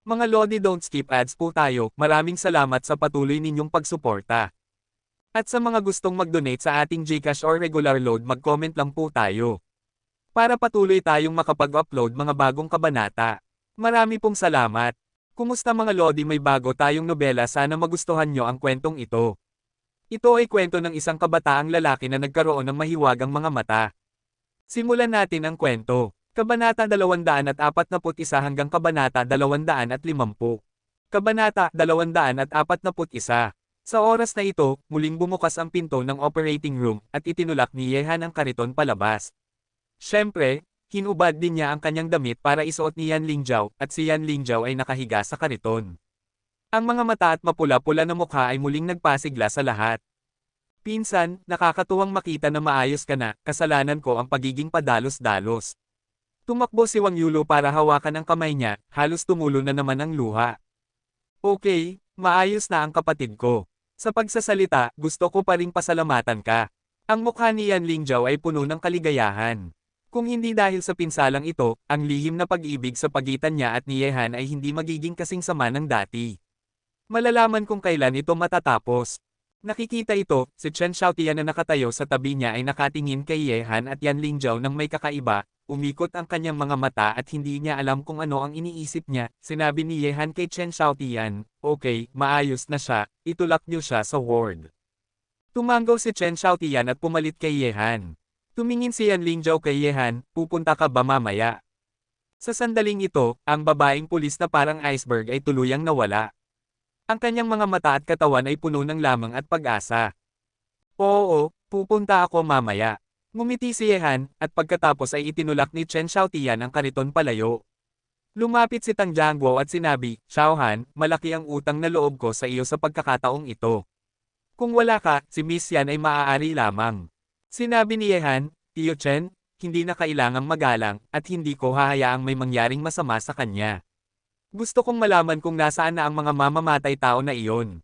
Mga Lodi, don't skip ads po tayo. Maraming salamat sa patuloy ninyong pagsuporta. At sa mga gustong mag-donate sa ating GCash or regular load, mag-comment lang po tayo. Para patuloy tayong makapag-upload mga bagong kabanata. Marami pong salamat. Kumusta mga Lodi, may bago tayong nobela, sana magustuhan nyo ang kwentong ito. Ito ay kwento ng isang kabataang lalaki na nagkaroon ng mahiwagang mga mata. Simulan natin ang kwento. Kabanata 241 hanggang Kabanata 250. Kabanata 241. Sa oras na ito, muling bumukas ang pinto ng operating room at itinulak ni Yehan ang kariton palabas. Siyempre, hinubad din niya ang kanyang damit para isuot ni Yan Lingjiao at si Yan Lingjiao ay nakahiga sa kariton. Ang mga mata at mapula-pula na mukha ay muling nagpasigla sa lahat. Pinsan, nakakatuwang makita na maayos ka na, kasalanan ko ang pagiging padalos-dalos. Tumakbo si Wang Yulo para hawakan ang kamay niya, halos tumulo na naman ang luha. Okay, maayos na ang kapatid ko. Sa pagsasalita, gusto ko pa ring pasalamatan ka. Ang mukha ni Yan Lingjiao ay puno ng kaligayahan. Kung hindi dahil sa pinsalang ito, ang lihim na pag-ibig sa pagitan niya at ni Yehan ay hindi magiging kasing sama ng dati. Malalaman kung kailan ito matatapos. Nakikita ito, si Chen Xiaotian na nakatayo sa tabi niya ay nakatingin kay Yehan at Yan Lingjiao ng may kakaiba. Umikot ang kanyang mga mata at hindi niya alam kung ano ang iniisip niya. Sinabi ni Yehan kay Chen Xiaotian, okay, maayos na siya, itulak niyo siya sa ward. Tumanggaw si Chen Xiaotian at pumalit kay Yehan. Tumingin si Yan Lingjiao kay Yehan, pupunta ka ba mamaya? Sa sandaling ito, ang babaeng pulis na parang iceberg ay tuluyang nawala. Ang kanyang mga mata at katawan ay puno ng lamang at pag-asa. Oo, pupunta ako mamaya. Ngumiti si Yehan, at pagkatapos ay itinulak ni Chen Xiaotian ang kariton palayo. Lumapit si Tang Jiangguo at sinabi, Xiaohan, malaki ang utang na loob ko sa iyo sa pagkakataong ito. Kung wala ka, si Miss Yan ay maaari lamang. Sinabi ni Yehan, Tio Chen, hindi na kailangang magalang, at hindi ko hahayaang may mangyaring masama sa kanya. Gusto kong malaman kung nasaan na ang mga mamamatay tao na iyon.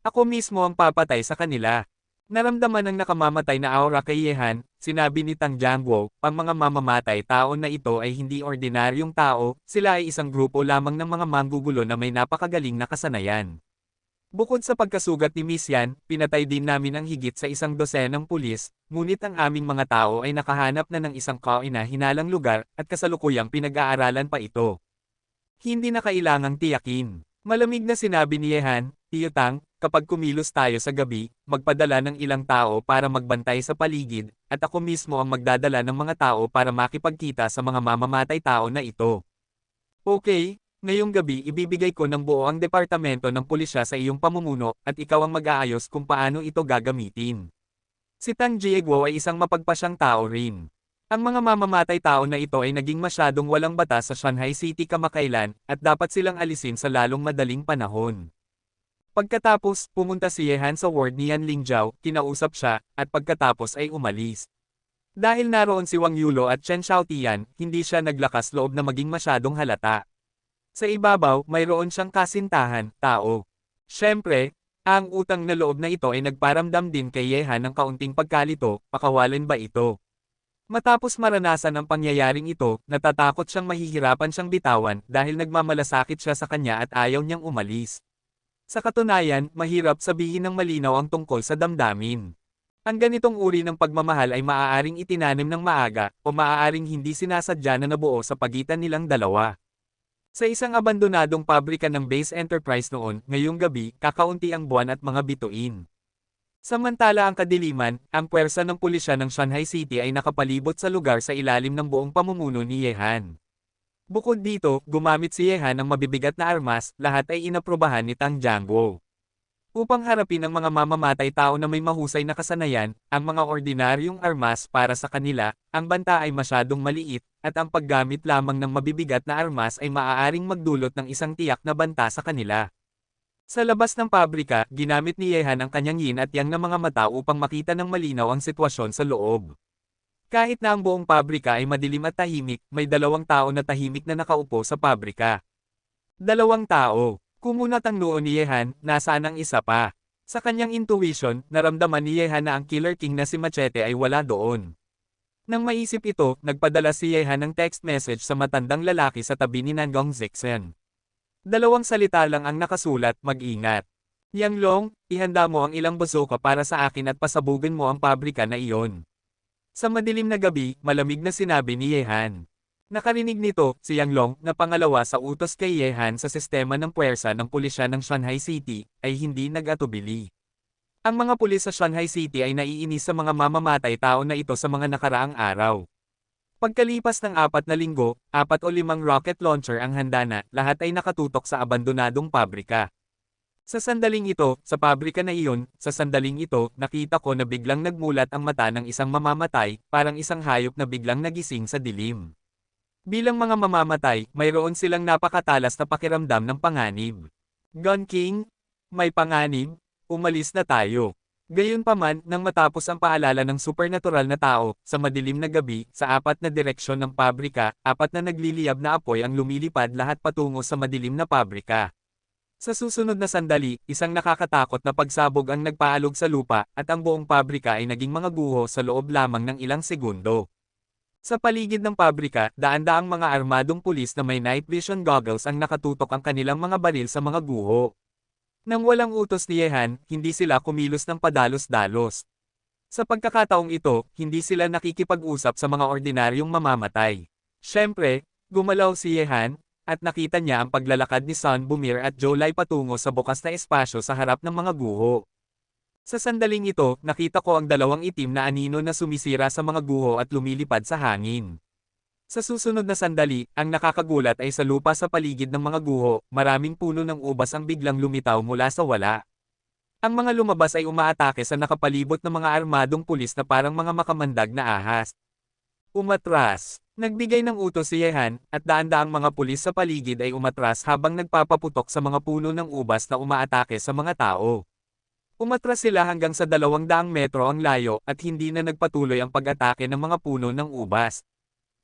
Ako mismo ang papatay sa kanila. Naramdaman ng nakamamatay na aura kay Yehan, sinabi ni Tang Jiangguo, ang mga mamamatay tao na ito ay hindi ordinaryong tao, sila ay isang grupo lamang ng mga manggugulo na may napakagaling na kasanayan. Bukod sa pagkasugat ni Miss Yan, pinatay din namin ang higit sa 100 pulis, ngunit ang aming mga tao ay nakahanap na ng isang kauna-hinalang lugar, at kasalukuyang pinag-aaralan pa ito. Hindi na kailangang tiyakin. Malamig na sinabi ni Yehan, Tio Tang, kapag kumilos tayo sa gabi, magpadala ng ilang tao para magbantay sa paligid, at ako mismo ang magdadala ng mga tao para makipagkita sa mga mamamatay tao na ito. Okay, ngayong gabi ibibigay ko ng buo ang departamento ng pulisya sa iyong pamumuno, at ikaw ang mag-aayos kung paano ito gagamitin. Si Tang Jiangguo ay isang mapagpasyang tao rin. Ang mga mamamatay tao na ito ay naging masyadong walang batas sa Shanghai City kamakailan, at dapat silang alisin sa lalong madaling panahon. Pagkatapos, pumunta si Yehan sa ward ni Yan Lingjiao, kinausap siya, at pagkatapos ay umalis. Dahil naroon si Wang Yulo at Chen Xiaotian, hindi siya naglakas loob na maging masyadong halata. Sa ibabaw, mayroon siyang kasintahan, tao. Siyempre, ang utang na loob na ito ay nagparamdam din kay Yehan ng kaunting pagkalito, pakawalan ba ito? Matapos maranasan ang pangyayaring ito, natatakot siyang mahihirapan siyang bitawan dahil nagmamalasakit siya sa kanya at ayaw niyang umalis. Sa katunayan, mahirap sabihin ng malinaw ang tungkol sa damdamin. Ang ganitong uri ng pagmamahal ay maaaring itinanim ng maaga, o maaaring hindi sinasadya na nabuo sa pagitan nilang dalawa. Sa isang abandonadong pabrika ng Base Enterprise noon, ngayong gabi, kakaunti ang buwan at mga bituin. Samantala ang kadiliman, ang puwersa ng pulisya ng Shanghai City ay nakapalibot sa lugar sa ilalim ng buong pamumuno ni Yehan. Bukod dito, gumamit si Yehan ng mabibigat na armas, lahat ay inaprubahan ni Tang Jiangguo. Upang harapin ang mga mamamatay tao na may mahusay na kasanayan, ang mga ordinaryong armas para sa kanila, ang banta ay masyadong maliit, at ang paggamit lamang ng mabibigat na armas ay maaaring magdulot ng isang tiyak na banta sa kanila. Sa labas ng pabrika, ginamit ni Yehan ang kanyang yin at yang na mga mata upang makita ng malinaw ang sitwasyon sa loob. Kahit na ang buong pabrika ay madilim at tahimik, may 2 tao na tahimik na nakaupo sa pabrika. 2 tao. Kumunat ang noo ni Yehan, nasaan ang isa pa? Sa kanyang intuition, naramdaman ni Yehan na ang Killer King na si Machete ay wala doon. Nang maisip ito, nagpadala si Yehan ng text message sa matandang lalaki sa tabi ni Nangong Zixen. Dalawang salita lang ang nakasulat, mag-ingat. Yanglong, ihanda mo ang ilang bazooka para sa akin at pasabugin mo ang pabrika na iyon. Sa madilim na gabi, malamig na sinabi ni Yehan. Nakarinig nito, si Yanglong, na pangalawa sa utos kay Yehan sa sistema ng puwersa ng pulisya ng Shanghai City, ay hindi nag-atubili. Ang mga pulis sa Shanghai City ay naiinis sa mga mamamatay tao na ito sa mga nakaraang araw. Pagkalipas ng 4 na linggo, 4 o 5 rocket launcher ang handa na, lahat ay nakatutok sa abandonadong pabrika. Sa sandaling ito, sa pabrika na iyon, sa sandaling ito, nakita ko na biglang nagmulat ang mata ng isang mamamatay, parang isang hayop na biglang nagising sa dilim. Bilang mga mamamatay, mayroon silang napakatalas na pakiramdam ng panganib. Gun King, may panganib, umalis na tayo. Gayunpaman, nang matapos ang paalala ng supernatural na tao, sa madilim na gabi, sa 4 na direksyon ng pabrika, 4 na nagliliyab na apoy ang lumilipad lahat patungo sa madilim na pabrika. Sa susunod na sandali, isang nakakatakot na pagsabog ang nagpaalog sa lupa, at ang buong pabrika ay naging mga guho sa loob lamang ng ilang segundo. Sa paligid ng pabrika, daan-daang mga armadong pulis na may night vision goggles ang nakatutok ang kanilang mga baril sa mga guho. Nang walang utos ni Yehan, hindi sila kumilos ng padalos-dalos. Sa pagkakataong ito, hindi sila nakikipag-usap sa mga ordinaryong mamamatay. Siyempre, gumalaw si Yehan, at nakita niya ang paglalakad ni Sun Bumir at Jolai patungo sa bukas na espasyo sa harap ng mga guho. Sa sandaling ito, nakita ko ang dalawang itim na anino na sumisira sa mga guho at lumilipad sa hangin. Sa susunod na sandali, ang nakakagulat ay sa lupa sa paligid ng mga guho, maraming puno ng ubas ang biglang lumitaw mula sa wala. Ang mga lumabas ay umaatake sa nakapalibot ng mga armadong pulis na parang mga makamandag na ahas. Umatras. Nagbigay ng utos si Yehan, at daan-daang mga pulis sa paligid ay umatras habang nagpapaputok sa mga puno ng ubas na umaatake sa mga tao. Umatras sila hanggang sa 200 metro ang layo at hindi na nagpatuloy ang pag-atake ng mga puno ng ubas.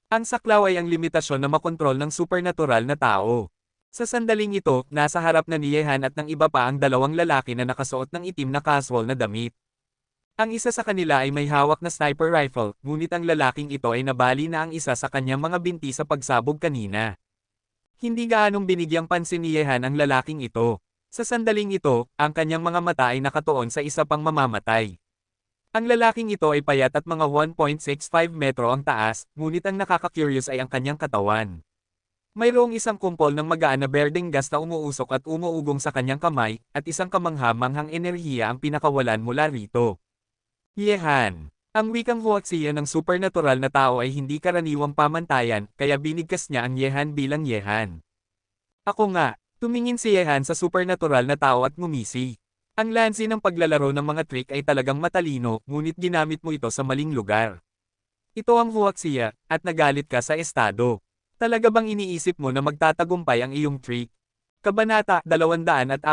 Ang saklaw ay ang limitasyon na makontrol ng supernatural na tao. Sa sandaling ito, nasa harap na ni Yehan at ng iba pa ang dalawang lalaki na nakasuot ng itim na casual na damit. Ang isa sa kanila ay may hawak na sniper rifle, ngunit ang lalaking ito ay nabali na ang isa sa kanyang mga binti sa pagsabog kanina. Hindi gaanong binigyang pansin ni Yehan ang lalaking ito. Sa sandaling ito, ang kanyang mga mata ay nakatuon sa isa pang mamamatay. Ang lalaking ito ay payat at mga 1.65 metro ang taas, ngunit ang nakaka-curious ay ang kanyang katawan. Mayroong isang kumpol ng magaan na berdeng gas na umuusok at umuugong sa kanyang kamay, at isang kamangha-manghang enerhiya ang pinakawalan mula rito. Yehan. Ang wikang huaksiya ng supernatural na tao ay hindi karaniwang pamantayan, kaya binigkas niya ang Yehan bilang Yehan. Ako nga, tumingin si Yehan sa supernatural na tao at ngumisi. Ang lansi ng paglalaro ng mga trick ay talagang matalino, ngunit ginamit mo ito sa maling lugar. Ito ang huaksiya, at nagalit ka sa estado. Talaga bang iniisip mo na magtatagumpay ang iyong trick? Kabanata 242.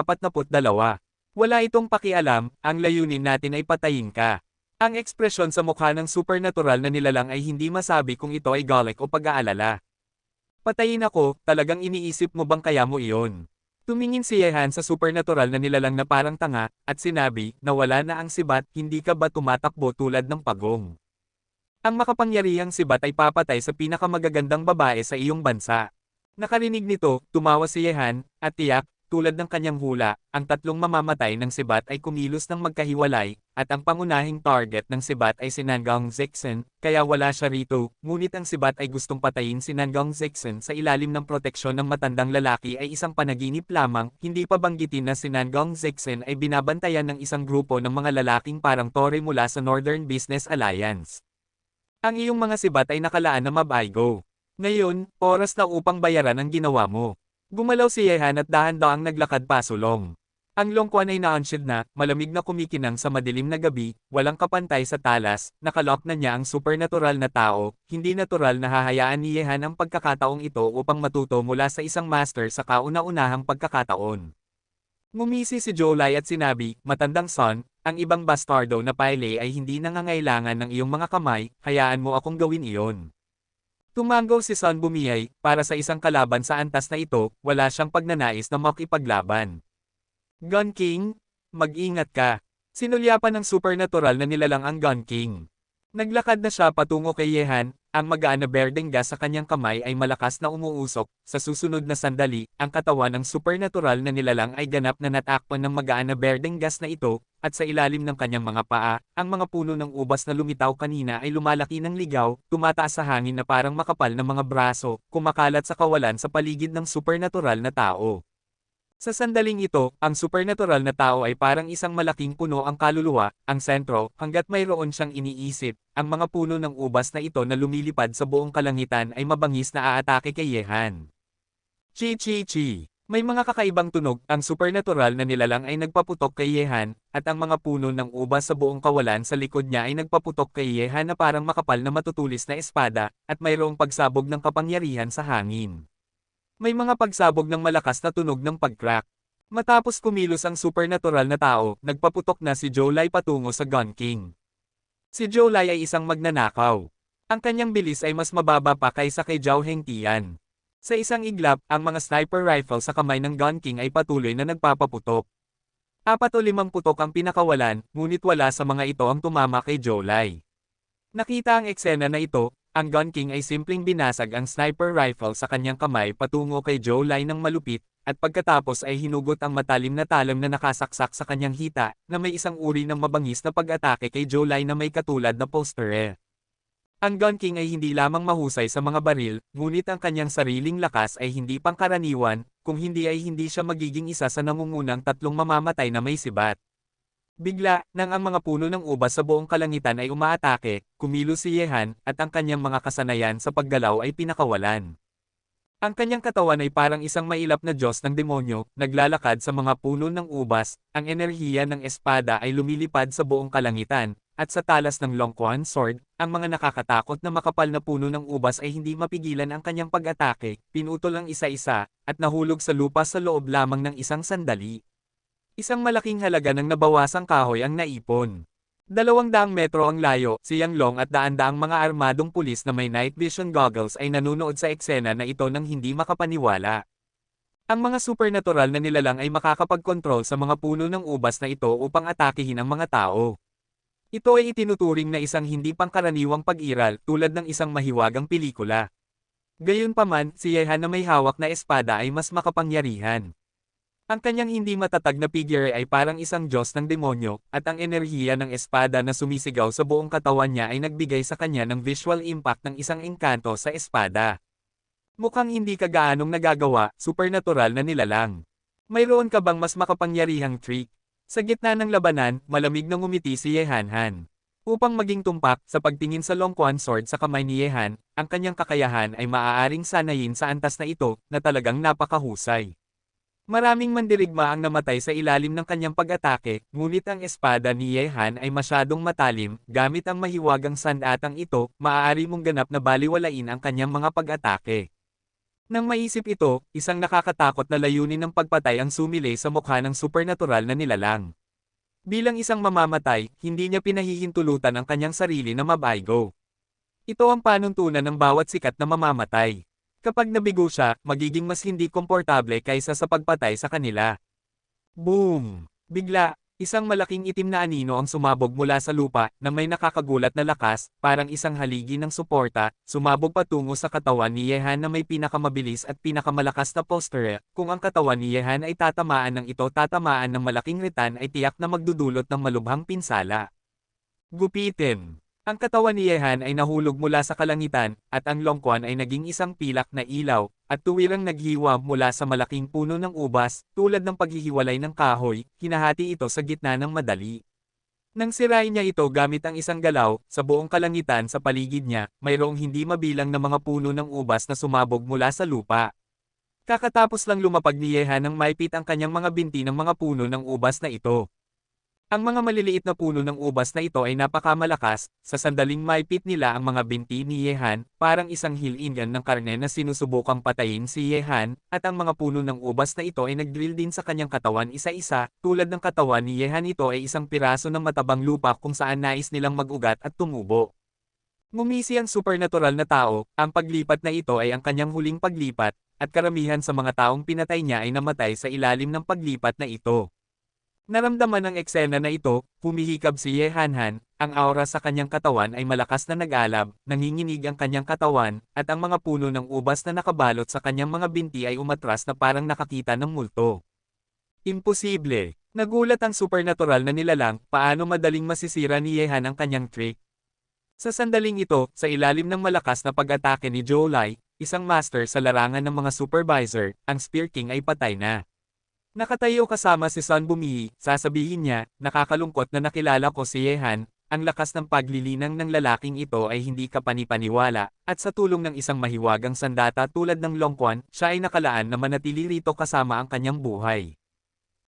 Wala itong pakialam, ang layunin natin ay patayin ka. Ang ekspresyon sa mukha ng supernatural na nilalang ay hindi masabi kung ito ay galit o pag-aalala. Patayin ako, talagang iniisip mo bang kaya mo iyon? Tumingin si Yehan sa supernatural na nilalang na parang tanga, at sinabi, nawala na ang sibat, hindi ka ba tumatakbo tulad ng pagong? Ang makapangyarihang sibat ay papatay sa pinakamagagandang babae sa iyong bansa. Nakarinig nito, tumawa si Yehan, at tiyak, tulad ng kanyang hula, ang tatlong mamamatay ng sibat ay kumilos ng magkahiwalay, at ang pangunahing target ng sibat ay si Nangong Zixen, kaya wala siya rito, ngunit ang sibat ay gustong patayin si Nangong Zixen sa ilalim ng proteksyon ng matandang lalaki ay isang panaginip lamang, hindi pa banggitin na si Nangong Zixen ay binabantayan ng isang grupo ng mga lalaking parang tore mula sa Northern Business Alliance. Ang iyong mga sibat ay nakalaan na mabaygo. Ngayon, oras na upang bayaran ang ginawa mo. Gumalaw si Yehan at dahan-daang naglakad pasulong. Ang longkwan ay na-unshield na, malamig na kumikinang sa madilim na gabi, walang kapantay sa talas, nakalock na niya ang supernatural na tao, hindi natural na hahayaan ni Yehan ang pagkakataong ito upang matuto mula sa isang master sa kauna-unahang pagkakataon. Ngumisi si Jolai at sinabi, matandang son, ang ibang bastardo na pile ay hindi nangangailangan ng iyong mga kamay, hayaan mo akong gawin iyon. Tumango si Sun Bumiyay, para sa isang kalaban sa antas na ito, wala siyang pagnanais na makipaglaban. Gun King, mag-ingat ka. Sinulyapan ng supernatural na nilalang ang Gun King. Naglakad na siya patungo kay Yehan, ang magaan na berdeng gas sa kanyang kamay ay malakas na umuusok. Sa susunod na sandali, ang katawan ng supernatural na nilalang ay ganap na natakpan ng magaan na berdeng gas na ito, at sa ilalim ng kanyang mga paa, ang mga puno ng ubas na lumitaw kanina ay lumalaki ng ligaw, tumataas sa hangin na parang makapal na mga braso, kumakalat sa kawalan sa paligid ng supernatural na tao. Sa sandaling ito, ang supernatural na tao ay parang isang malaking puno ang kaluluwa, ang sentro, hanggat mayroon siyang iniisip. Ang mga puno ng ubas na ito na lumilipad sa buong kalangitan ay mabangis na aatake kay Yehan. Chi chi chi. May mga kakaibang tunog, ang supernatural na nilalang ay nagpaputok kay Yehan, at ang mga puno ng ubas sa buong kawalan sa likod niya ay nagpaputok kay Yehan na parang makapal na matutulis na espada, at mayroong pagsabog ng kapangyarihan sa hangin. May mga pagsabog ng malakas na tunog ng pag-crack. Matapos kumilos ang supernatural na tao, nagpaputok na si Jolai patungo sa Gun King. Si Jolai ay isang magnanakaw. Ang kanyang bilis ay mas mababa pa kaysa kay Zhao Hengtian. Sa isang iglap, ang mga sniper rifle sa kamay ng Gun King ay patuloy na nagpapaputok. 4 o 5 putok ang pinakawalan, ngunit wala sa mga ito ang tumama kay Jolai. Nakita ang eksena na ito. Ang Gun King ay simpleng binasag ang sniper rifle sa kanyang kamay patungo kay Jolai ng malupit, at pagkatapos ay hinugot ang matalim na talam na nakasaksak sa kanyang hita, na may isang uri ng mabangis na pag-atake kay Jolai na may katulad na poster. Ang Gun King ay hindi lamang mahusay sa mga baril, ngunit ang kanyang sariling lakas ay hindi pangkaraniwan, kung hindi ay hindi siya magiging isa sa nangungunang 3 mamamatay na may sibat. Bigla, nang ang mga puno ng ubas sa buong kalangitan ay umaatake, kumilos si Yehan, at ang kanyang mga kasanayan sa paggalaw ay pinakawalan. Ang kanyang katawan ay parang isang mailap na Diyos ng demonyo, naglalakad sa mga puno ng ubas, ang enerhiya ng espada ay lumilipad sa buong kalangitan, at sa talas ng Longquan Sword, ang mga nakakatakot na makapal na puno ng ubas ay hindi mapigilan ang kanyang pag-atake, pinutol ang isa-isa, at nahulog sa lupa sa loob lamang ng isang sandali. Isang malaking halaga ng nabawasang kahoy ang naipon. 200 metro ang layo, si Yang Long at daan-daang mga armadong pulis na may night vision goggles ay nanunood sa eksena na ito nang hindi makapaniwala. Ang mga supernatural na nilalang ay makakapagkontrol sa mga puno ng ubas na ito upang atakihin ang mga tao. Ito ay itinuturing na isang hindi pangkaraniwang pag-iral tulad ng isang mahiwagang pelikula. Gayunpaman, si Yehan na may hawak na espada ay mas makapangyarihan. Ang kanyang hindi matatag na figure ay parang isang Diyos ng demonyo, at ang enerhiya ng espada na sumisigaw sa buong katawan niya ay nagbigay sa kanya ng visual impact ng isang engkanto sa espada. Mukhang hindi ka gaanong nagagawa, supernatural na nilalang. Mayroon ka bang mas makapangyarihang trick? Sa gitna ng labanan, malamig na ngumiti si Yehan. Upang maging tumpak, sa pagtingin sa Longquan Sword sa kamay ni Yehan, ang kanyang kakayahan ay maaaring sanayin sa antas na ito, na talagang napakahusay. Maraming mandirigma ang namatay sa ilalim ng kanyang pag-atake, ngunit ang espada ni Yehan ay masyadong matalim, gamit ang mahiwagang sandatang ito, maaari mong ganap na baliwalain ang kanyang mga pag-atake. Nang maisip ito, isang nakakatakot na layunin ng pagpatay ang sumilay sa mukha ng supernatural na nilalang. Bilang isang mamamatay, hindi niya pinahihintulutan ang kanyang sarili na mabaygo. Ito ang panuntunan ng bawat sikat na mamamatay. Kapag nabigo siya, magiging mas hindi komportable kaysa sa pagpatay sa kanila. Boom! Bigla, isang malaking itim na anino ang sumabog mula sa lupa, na may nakakagulat na lakas, parang isang haligi ng suporta, sumabog patungo sa katawan ni Yehan na may pinakamabilis at pinakamalakas na posture. Kung ang katawan ni Yehan ay tatamaan ng ito tatamaan ng malaking ritan ay tiyak na magdudulot ng malubhang pinsala. Gupitin! Ang katawan ni Yehan ay nahulog mula sa kalangitan, at ang Longquan ay naging isang pilak na ilaw, at tuwirang naghiwa mula sa malaking puno ng ubas, tulad ng paghihiwalay ng kahoy, hinahati ito sa gitna ng madali. Nang sirain niya ito gamit ang isang galaw, sa buong kalangitan sa paligid niya, mayroong hindi mabilang na mga puno ng ubas na sumabog mula sa lupa. Kakatapos lang lumapag ni Yehan nang maipit ang kanyang mga binti ng mga puno ng ubas na ito. Ang mga maliliit na puno ng ubas na ito ay napakamalakas, sa sandaling maipit nila ang mga binti ni Yehan, parang isang hilingan ng karne na sinusubukang patayin si Yehan, at ang mga puno ng ubas na ito ay nag-drill din sa kanyang katawan isa-isa, tulad ng katawan ni Yehan ito ay isang piraso ng matabang lupa kung saan nais nilang mag-ugat at tumubo. Ngumisi ang supernatural na tao, ang paglipat na ito ay ang kanyang huling paglipat, at karamihan sa mga taong pinatay niya ay namatay sa ilalim ng paglipat na ito. Naramdaman ng eksena na ito, humihikab si Yehan, ang aura sa kanyang katawan ay malakas na nag-alab, nanginginig ang kanyang katawan, at ang mga puno ng ubas na nakabalot sa kanyang mga binti ay umatras na parang nakakita ng multo. Imposible! Nagulat ang supernatural na nilalang, paano madaling masisira ni Yehan ang kanyang trick. Sa sandaling ito, sa ilalim ng malakas na pag-atake ni Joulai, isang master sa larangan ng mga supervisor, ang Spear King ay patay na. Nakatayo kasama si Sun Bumihi, sasabihin niya, nakakalungkot na nakilala ko si Yehan, ang lakas ng paglilinang ng lalaking ito ay hindi kapanipaniwala, at sa tulong ng isang mahiwagang sandata tulad ng Longquan, siya ay nakalaan na manatili rito kasama ang kanyang buhay.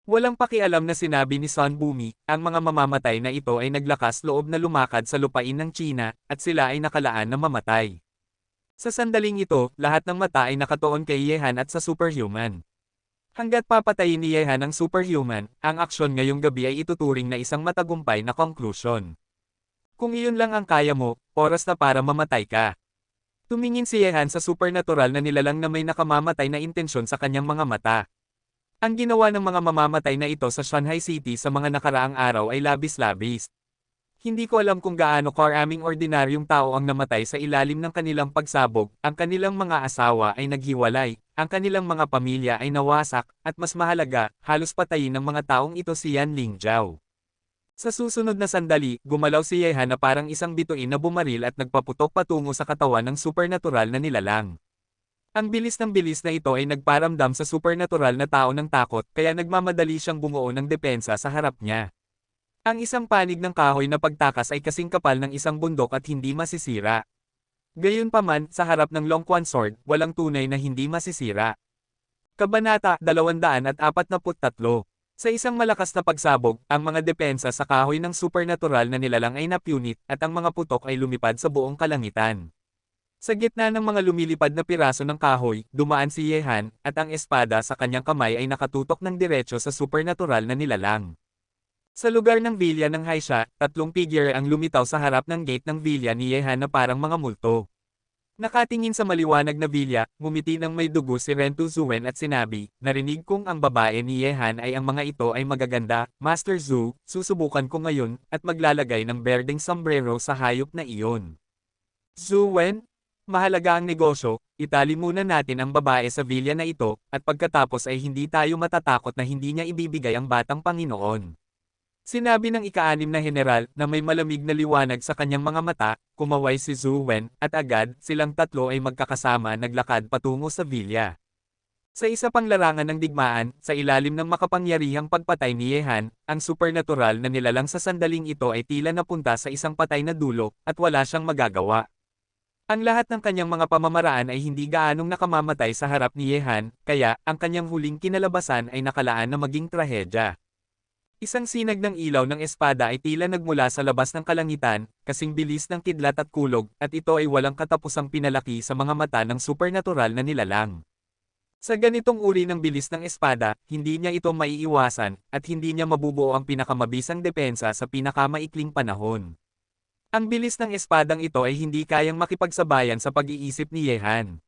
Walang pakialam na sinabi ni Sun Bumi, ang mga mamamatay na ito ay naglakas loob na lumakad sa lupain ng China, at sila ay nakalaan na mamatay. Sa sandaling ito, lahat ng mata ay nakatuon kay Yehan at sa superhuman. Hanggat papatayin ni Yehan ang superhuman, ang aksyon ngayong gabi ay ituturing na isang matagumpay na conclusion. Kung iyon lang ang kaya mo, oras na para mamatay ka. Tumingin si Yehan sa supernatural na nilalang na may nakamamatay na intensyon sa kanyang mga mata. Ang ginawa ng mga mamamatay na ito sa Shanghai City sa mga nakaraang araw ay labis-labis. Hindi ko alam kung gaano karaming ordinaryong tao ang namatay sa ilalim ng kanilang pagsabog, ang kanilang mga asawa ay naghiwalay, ang kanilang mga pamilya ay nawasak, at mas mahalaga, halos patayin ng mga taong ito si Yan Lingjiao. Sa susunod na sandali, gumalaw si Yehan na parang isang bituin na bumaril at nagpaputok patungo sa katawan ng supernatural na nilalang. Ang bilis ng bilis na ito ay nagparamdam sa supernatural na tao ng takot kaya nagmamadali siyang bumuo ng depensa sa harap niya. Ang isang panig ng kahoy na pagtakas ay kasing kapal ng isang bundok at hindi masisira. Gayunpaman, sa harap ng Longquan Sword, walang tunay na hindi masisira. Kabanata 243. Sa isang malakas na pagsabog, ang mga depensa sa kahoy ng supernatural na nilalang ay napunit at ang mga putok ay lumipad sa buong kalangitan. Sa gitna ng mga lumilipad na piraso ng kahoy, dumaan si Yehan, at ang espada sa kanyang kamay ay nakatutok ng diretso sa supernatural na nilalang. Sa lugar ng villa ng Haisha, 3 figure ang lumitaw sa harap ng gate ng villa ni Yehan na parang mga multo. Nakatingin sa maliwanag na villa, ngumiti ng may dugo si Rentu Zuen at sinabi, narinig kong ang babae ni Yehan ay ang mga ito ay magaganda, Master Zhu, susubukan ko ngayon, at maglalagay ng berdeng sombrero sa hayop na iyon. Zuen? Mahalaga ang negosyo, itali muna natin ang babae sa villa na ito, at pagkatapos ay hindi tayo matatakot na hindi niya ibibigay ang batang Panginoon. Sinabi ng ika-6 na general na may malamig na liwanag sa kanyang mga mata, kumaway si Zhu Wen, at agad, silang tatlo ay magkakasama naglakad patungo sa villa. Sa isa pang larangan ng digmaan, sa ilalim ng makapangyarihang pagpatay ni Yehan, ang supernatural na nilalang sa sandaling ito ay tila napunta sa isang patay na dulo, at wala siyang magagawa. Ang lahat ng kanyang mga pamamaraan ay hindi gaanong nakamamatay sa harap ni Yehan, kaya, ang kanyang huling kinalabasan ay nakalaan na maging trahedya. Isang sinag ng ilaw ng espada ay tila nagmula sa labas ng kalangitan, kasing bilis ng kidlat at kulog, at ito ay walang katapusang pinalaki sa mga mata ng supernatural na nilalang. Sa ganitong uri ng bilis ng espada, hindi niya ito maiiwasan, at hindi niya mabubuo ang pinakamabisang depensa sa pinakamaikling panahon. Ang bilis ng espadang ito ay hindi kayang makipagsabayan sa pag-iisip ni Yehan.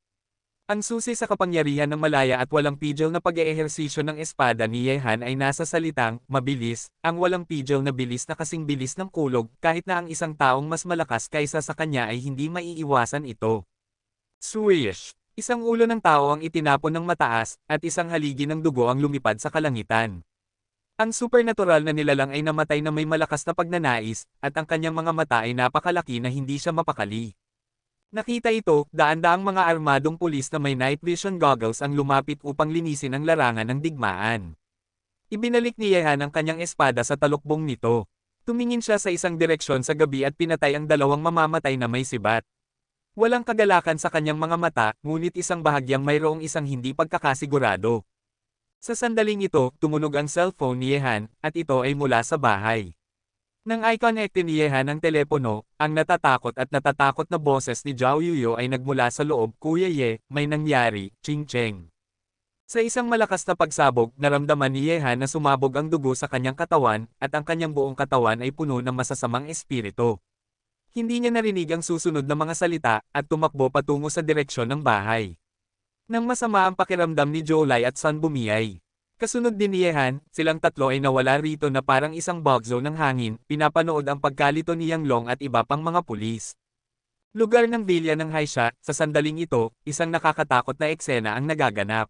Ang susi sa kapangyarihan ng malaya at walang pigil na pag-eehersisyo ng espada ni Yehan ay nasa salitang, mabilis, ang walang pigil na bilis na kasing bilis ng kulog, kahit na ang isang taong mas malakas kaysa sa kanya ay hindi maiiwasan ito. Swish! Isang ulo ng tao ang itinapon ng mataas, at isang haligi ng dugo ang lumipad sa kalangitan. Ang supernatural na nilalang ay namatay na may malakas na pagnanais, at ang kanyang mga mata ay napakalaki na hindi siya mapakali. Nakita ito, daan-daang mga armadong pulis na may night vision goggles ang lumapit upang linisin ang larangan ng digmaan. Ibinalik ni Yehan ang kanyang espada sa talukbong nito. Tumingin siya sa isang direksyon sa gabi at pinatay ang dalawang mamamatay na may sibat. Walang kagalakan sa kanyang mga mata, ngunit isang bahagyang mayroong isang hindi pagkakasigurado. Sa sandaling ito, tumunog ang cellphone ni Yehan, at ito ay mula sa bahay. Nang i-connectin ni Yehan ang telepono, ang natatakot na boses ni Zhao Yuyo ay nagmula sa loob, Kuya Ye, may nangyari, Ching Cheng. Sa isang malakas na pagsabog, naramdaman ni Yehan na sumabog ang dugo sa kanyang katawan, at ang kanyang buong katawan ay puno ng masasamang espiritu. Hindi niya narinig ang susunod na mga salita, at tumakbo patungo sa direksyon ng bahay. Nang masama ang pakiramdam ni Joulai at Sun Bumiay. Kasunod din ni Yehan, silang tatlo ay nawala rito na parang isang bug zone ng hangin, pinapanood ang pagkalito ni Yang Long at iba pang mga pulis. Lugar ng bilya ng Haisha, sa sandaling ito, isang nakakatakot na eksena ang nagaganap.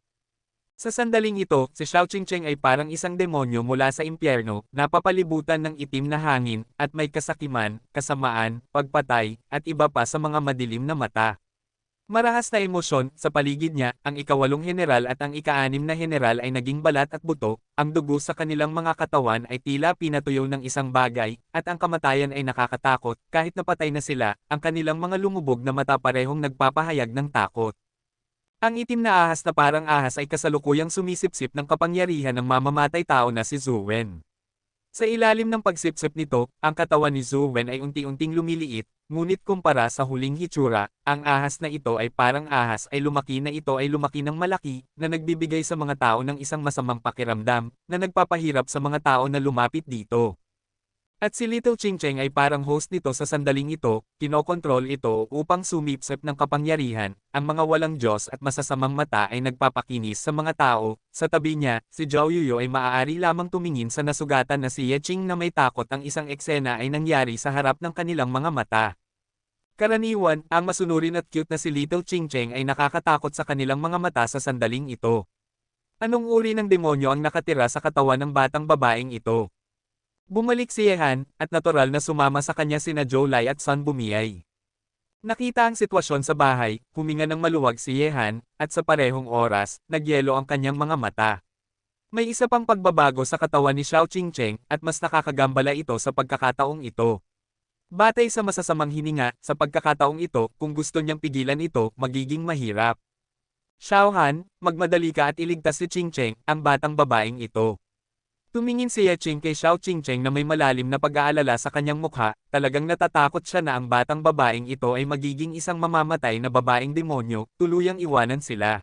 Sa sandaling ito, si Xiao Qingcheng ay parang isang demonyo mula sa impyerno, napapalibutan ng itim na hangin, at may kasakiman, kasamaan, pagpatay, at iba pa sa mga madilim na mata. Marahas na emosyon, sa paligid niya, ang ikawalong general at ang ika-anim na general ay naging balat at buto, ang dugo sa kanilang mga katawan ay tila pinatuyo ng isang bagay, at ang kamatayan ay nakakatakot, kahit napatay na sila, ang kanilang mga lumubog na mata parehong nagpapahayag ng takot. Ang itim na ahas na parang ahas ay kasalukuyang sumisipsip ng kapangyarihan ng mamamatay tao na si Zhu Wen. Sa ilalim ng pagsipsip nito, ang katawan ni Zhu Wen ay unti-unting lumiliit, ngunit kumpara sa huling hitsura, ang ahas na ito ay parang ahas ay lumaki na ito ay lumaki ng malaki, na nagbibigay sa mga tao ng isang masamang pakiramdam, na nagpapahirap sa mga tao na lumapit dito. At si Little Qingcheng ay parang host nito sa sandaling ito, kinokontrol ito upang sumipsip ng kapangyarihan, ang mga walang Diyos at masasamang mata ay nagpapakinis sa mga tao, sa tabi niya, si Zhao Yuyo ay maaari lamang tumingin sa nasugatan na si Ye Qing na may takot ang isang eksena ay nangyari sa harap ng kanilang mga mata. Karaniwan, ang masunurin at cute na si Little Qingcheng ay nakakatakot sa kanilang mga mata sa sandaling ito. Anong uri ng demonyo ang nakatira sa katawan ng batang babaeng ito? Bumalik si Yehan, at natural na sumama sa kanya sina Zhou Lai at Sun Bumiay. Nakita ang sitwasyon sa bahay, huminga ng maluwag si Yehan, at sa parehong oras, nagyelo ang kanyang mga mata. May isa pang pagbabago sa katawan ni Xiao Qingcheng, at mas nakakagambala ito sa pagkakataong ito. Batay sa masasamang hininga, sa pagkakataong ito, kung gusto niyang pigilan ito, magiging mahirap. Xiao Han, magmadali ka at iligtas si Qingcheng, ang batang babaeng ito. Tumingin si Ye Qing kay Xiao Qingcheng na may malalim na pag-aalala sa kanyang mukha, talagang natatakot siya na ang batang babaeng ito ay magiging isang mamamatay na babaeng demonyo, tuluyang iwanan sila.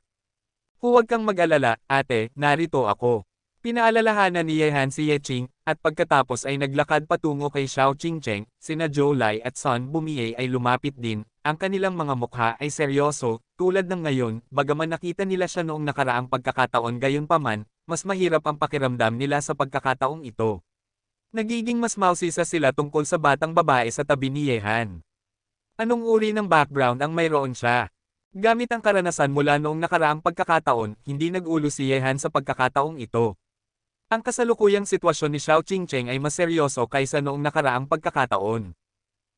Huwag kang mag-alala, ate, narito ako. Pinaalalahanan ni Yehan si Ye Qing, at pagkatapos ay naglakad patungo kay Xiao Qingcheng, sina Zhou Lai at Sun Bumiay ay lumapit din, ang kanilang mga mukha ay seryoso, tulad ng ngayon, bagaman nakita nila siya noong nakaraang pagkakataon gayunpaman, mas mahirap ang pakiramdam nila sa pagkakataong ito. Nagiging mas mausisa sila tungkol sa batang babae sa tabi ni Yehan. Anong uri ng background ang mayroon siya? Gamit ang karanasan mula noong nakaraang pagkakataon, hindi nag-ulo si Yehan sa pagkakataong ito. Ang kasalukuyang sitwasyon ni Xiao Qingcheng ay mas seryoso kaysa noong nakaraang pagkakataon.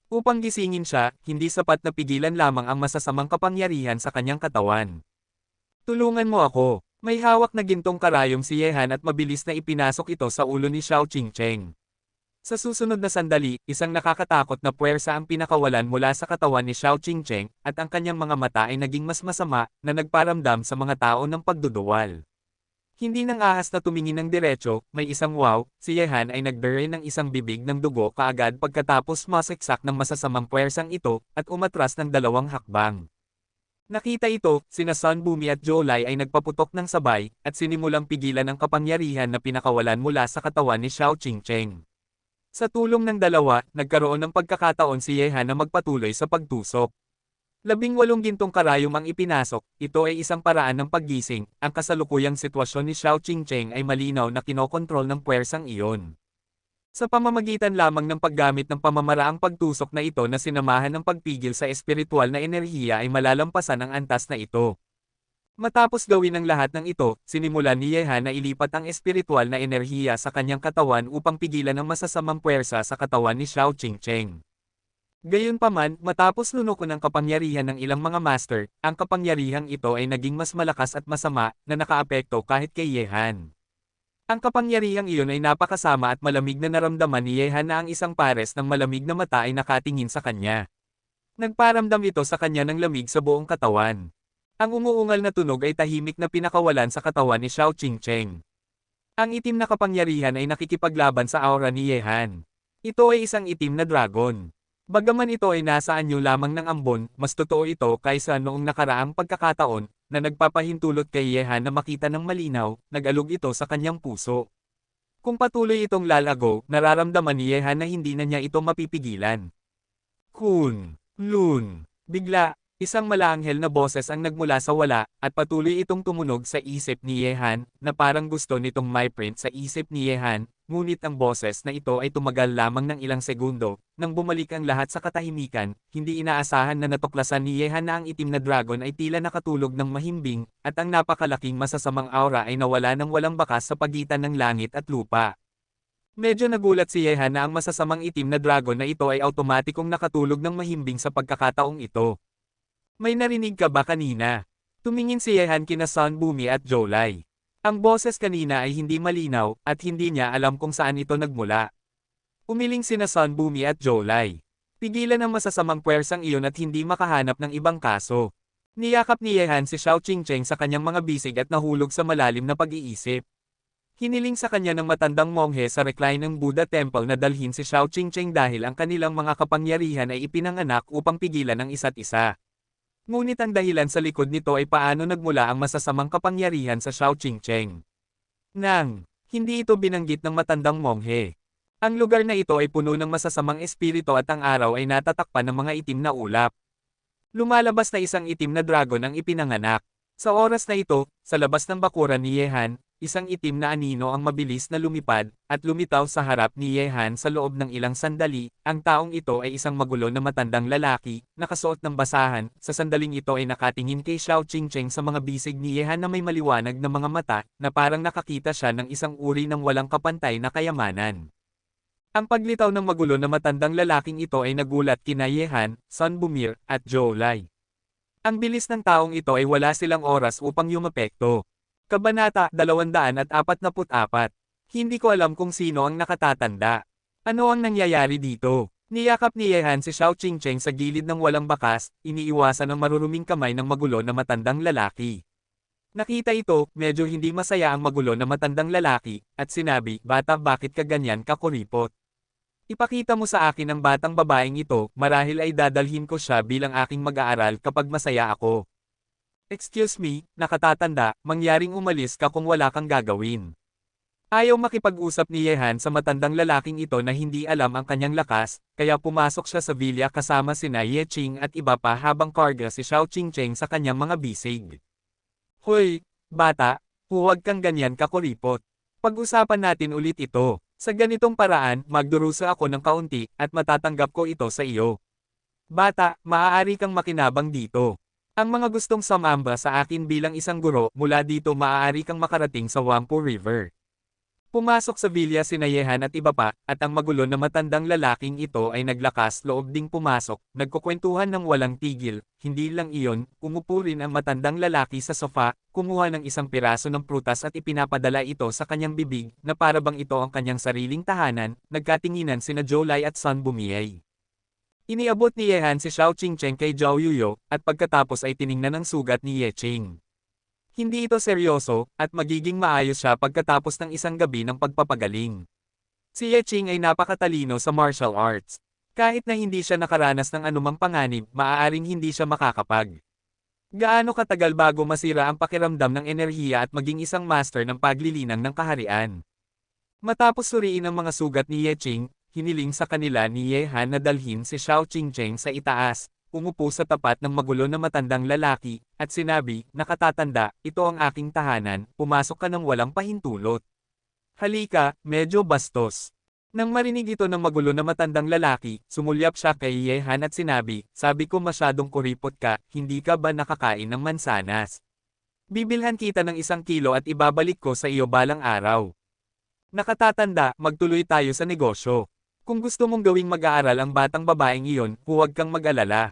Upang gisingin siya, hindi sapat na pigilan lamang ang masasamang kapangyarihan sa kanyang katawan. Tulungan mo ako. May hawak na gintong karayom si Yehan at mabilis na ipinasok ito sa ulo ni Xiao Qingcheng. Sa susunod na sandali, isang nakakatakot na puwersa ang pinakawalan mula sa katawan ni Xiao Qingcheng, at ang kanyang mga mata ay naging mas masama, na nagparamdam sa mga tao ng pagduduwal. Hindi nang ahas na tumingin ng diretso, may isang wow, si Yehan ay nagdere ng isang bibig ng dugo kaagad pagkatapos masiksak ng masasamang puwersang ito, at umatras ng 2 hakbang. Nakita ito, sina Sun Bumi at Zhou Lai ay nagpaputok ng sabay, at sinimulang pigilan ang kapangyarihan na pinakawalan mula sa katawan ni Xiao Qingcheng. Sa tulong ng dalawa, nagkaroon ng pagkakataon si Yehan na magpatuloy sa pagtusok. 18 gintong karayom ang ipinasok, ito ay isang paraan ng paggising, ang kasalukuyang sitwasyon ni Xiao Qingcheng ay malinaw na kinokontrol ng puwersang iyon. Sa pamamagitan lamang ng paggamit ng pamamaraang pagtusok na ito na sinamahan ng pagpigil sa espiritual na enerhiya ay malalampasan ang antas na ito. Matapos gawin ang lahat ng ito, sinimulan ni Yehan na ilipat ang espiritual na enerhiya sa kanyang katawan upang pigilan ang masasamang puwersa sa katawan ni Xiao Qingcheng. Gayunpaman, matapos lunokon ang kapangyarihan ng ilang mga master, ang kapangyarihang ito ay naging mas malakas at masama, na nakaapekto kahit kay Yehan. Ang kapangyarihang iyon ay napakasama at malamig na naramdaman ni Yehan na ang isang pares ng malamig na mata ay nakatingin sa kanya. Nagparamdam ito sa kanya ng lamig sa buong katawan. Ang umuungal na tunog ay tahimik na pinakawalan sa katawan ni Xiao Qingcheng. Ang itim na kapangyarihan ay nakikipaglaban sa aura ni Yehan. Ito ay isang itim na dragon. Bagaman ito ay nasa anyo lamang ng ambon, mas totoo ito kaysa noong nakaraang pagkakataon, na nagpapahintulot kay Yehan na makita ng malinaw, nag-alog ito sa kanyang puso. Kung patuloy itong lalago, nararamdaman ni Yehan na hindi na niya ito mapipigilan. Kun, Lun, bigla, Isang malaanghel na boses ang nagmula sa wala, at patuloy itong tumunog sa isip ni Yehan, na parang gusto nitong maiprint sa isip ni Yehan, ngunit ang boses na ito ay tumagal lamang ng ilang segundo, nang bumalik ang lahat sa katahimikan, hindi inaasahan na natuklasan ni Yehan na ang itim na dragon ay tila nakatulog ng mahimbing, at ang napakalaking masasamang aura ay nawala ng walang bakas sa pagitan ng langit at lupa. Medyo nagulat si Yehan na ang masasamang itim na dragon na ito ay automatikong nakatulog ng mahimbing sa pagkakataong ito. May narinig ka ba kanina? Tumingin si Yehan kina Sun Bumi at Jolai. Ang boses kanina ay hindi malinaw, at hindi niya alam kung saan ito nagmula. Umiling sina Sun Bumi at Jolai. Pigilan ang masasamang puwersang iyon at hindi makahanap ng ibang kaso. Niyakap ni Yehan si Xiao Qingcheng sa kanyang mga bisig at nahulog sa malalim na pag-iisip. Hiniling sa kanya ng matandang monghe sa recline ng Buddha Temple na dalhin si Xiao Qingcheng dahil ang kanilang mga kapangyarihan ay ipinanganak upang pigilan ang isa't isa. Ngunit ang dahilan sa likod nito ay paano nagmula ang masasamang kapangyarihan sa Xiao Qingcheng. Hindi ito binanggit ng matandang monghe. Ang lugar na ito ay puno ng masasamang espiritu at ang araw ay natatakpan ng mga itim na ulap. Lumalabas na isang itim na dragon ang ipinanganak. Sa oras na ito, sa labas ng bakuran ni Yehan, isang itim na anino ang mabilis na lumipad, at lumitaw sa harap ni Yehan sa loob ng ilang sandali. Ang taong ito ay isang magulo na matandang lalaki, nakasuot ng basahan. Sa sandaling ito ay nakatingin kay Xiao Qingcheng sa mga bisig ni Yehan na may maliwanag na mga mata, na parang nakakita siya ng isang uri ng walang kapantay na kayamanan. Ang paglitaw ng magulo na matandang lalaking ito ay nagulat kina Yehan, Sun Bumir, at Jolai. Ang bilis ng taong ito ay wala silang oras upang yumapekto. Kabanata 244. Hindi ko alam kung sino ang nakatatanda. Ano ang nangyayari dito? Niyakap ni Yehan si Xiao Qingcheng sa gilid ng walang bakas, iniiwasan ang maruruming kamay ng magulo na matandang lalaki. Nakita ito, medyo hindi masaya ang magulo na matandang lalaki, at sinabi, "Bata, bakit ka ganyan kakuripot? Ipakita mo sa akin ang batang babaeng ito, marahil ay dadalhin ko siya bilang aking mag-aaral kapag masaya ako." "Excuse me, nakatatanda, mangyaring umalis ka kung wala kang gagawin." Ayaw makipag-usap ni Yehan sa matandang lalaking ito na hindi alam ang kanyang lakas, kaya pumasok siya sa villa kasama sina Ye Qing at iba pa habang karga si Xiao Qingcheng sa kanyang mga bisig. "Hoy, bata, huwag kang ganyan kakuripot. Pag-usapan natin ulit ito. Sa ganitong paraan, magdurusa ako ng kaunti, at matatanggap ko ito sa iyo. Bata, maaari kang makinabang dito. Ang mga gustong sumamba sa akin bilang isang guro, mula dito maaari kang makarating sa Wampu River." Pumasok sa villa sina Yehan at iba pa, at ang magulo na matandang lalaking ito ay naglakas loob ding pumasok, nagkukwentuhan ng walang tigil. Hindi lang iyon, umupo rin ang matandang lalaki sa sofa, kumuha ng isang piraso ng prutas at ipinapadala ito sa kanyang bibig, na para bang ito ang kanyang sariling tahanan. Nagkatinginan sina Jolai at Sun Bumiyay. Iniabot ni Yehan si Xiao Qingcheng kay Zhao Yuyo, at pagkatapos ay tiningnan ang sugat ni Ye Qing. Hindi ito seryoso, at magiging maayos siya pagkatapos ng isang gabi ng pagpapagaling. Si Ye Qing ay napakatalino sa martial arts. Kahit na hindi siya nakaranas ng anumang panganib, maaaring hindi siya makakapag. Gaano katagal bago masira ang pakiramdam ng enerhiya at maging isang master ng paglilinang ng kaharian? Matapos suriin ang mga sugat ni Ye Qing, hiniling sa kanila ni Yehan na dalhin si Xiao Qingcheng sa itaas. Umupo sa tapat ng magulo na matandang lalaki, at sinabi, "Nakatatanda, ito ang aking tahanan, pumasok ka ng walang pahintulot. Halika, medyo bastos." Nang marinig ito ng magulo na matandang lalaki, sumulyap siya kay Yehan at sinabi, "Sabi ko masyadong kuripot ka, hindi ka ba nakakain ng mansanas? Bibilhan kita ng 1 kilo at ibabalik ko sa iyo balang araw. Nakatatanda, magtuloy tayo sa negosyo. Kung gusto mong gawing mag-aaral ang batang babaeng iyon, huwag kang mag-alala.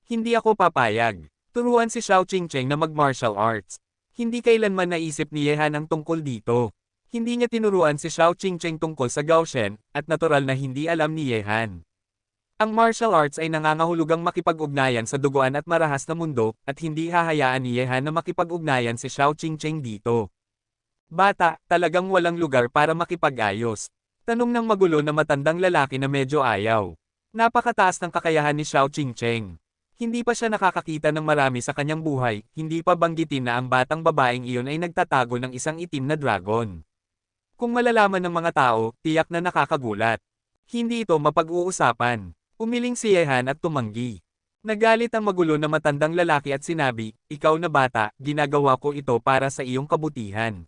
Hindi ako papayag." Turuan si Xiao Qingcheng na mag-martial arts. Hindi kailanman naisip ni Yehan ang tungkol dito. Hindi niya tinuruan si Xiao Qingcheng tungkol sa Gaoshen, at natural na hindi alam ni Yehan. Ang martial arts ay nangangahulugang makipag-ugnayan sa duguan at marahas na mundo, at hindi hahayaan ni Yehan na makipag-ugnayan si Xiao Qingcheng dito. "Bata, talagang walang lugar para makipag-ayos?" Tanong ng magulo na matandang lalaki na medyo ayaw. Napakataas ng kakayahan ni Xiao Qingcheng. Hindi pa siya nakakakita ng marami sa kanyang buhay, hindi pa banggitin na ang batang babaeng iyon ay nagtatago ng isang itim na dragon. Kung malalaman ng mga tao, tiyak na nakakagulat. Hindi ito mapag-uusapan. Umiling si Yehan at tumanggi. Nagalit ang magulo na matandang lalaki at sinabi, ikaw na bata, ginagawa ko ito para sa iyong kabutihan.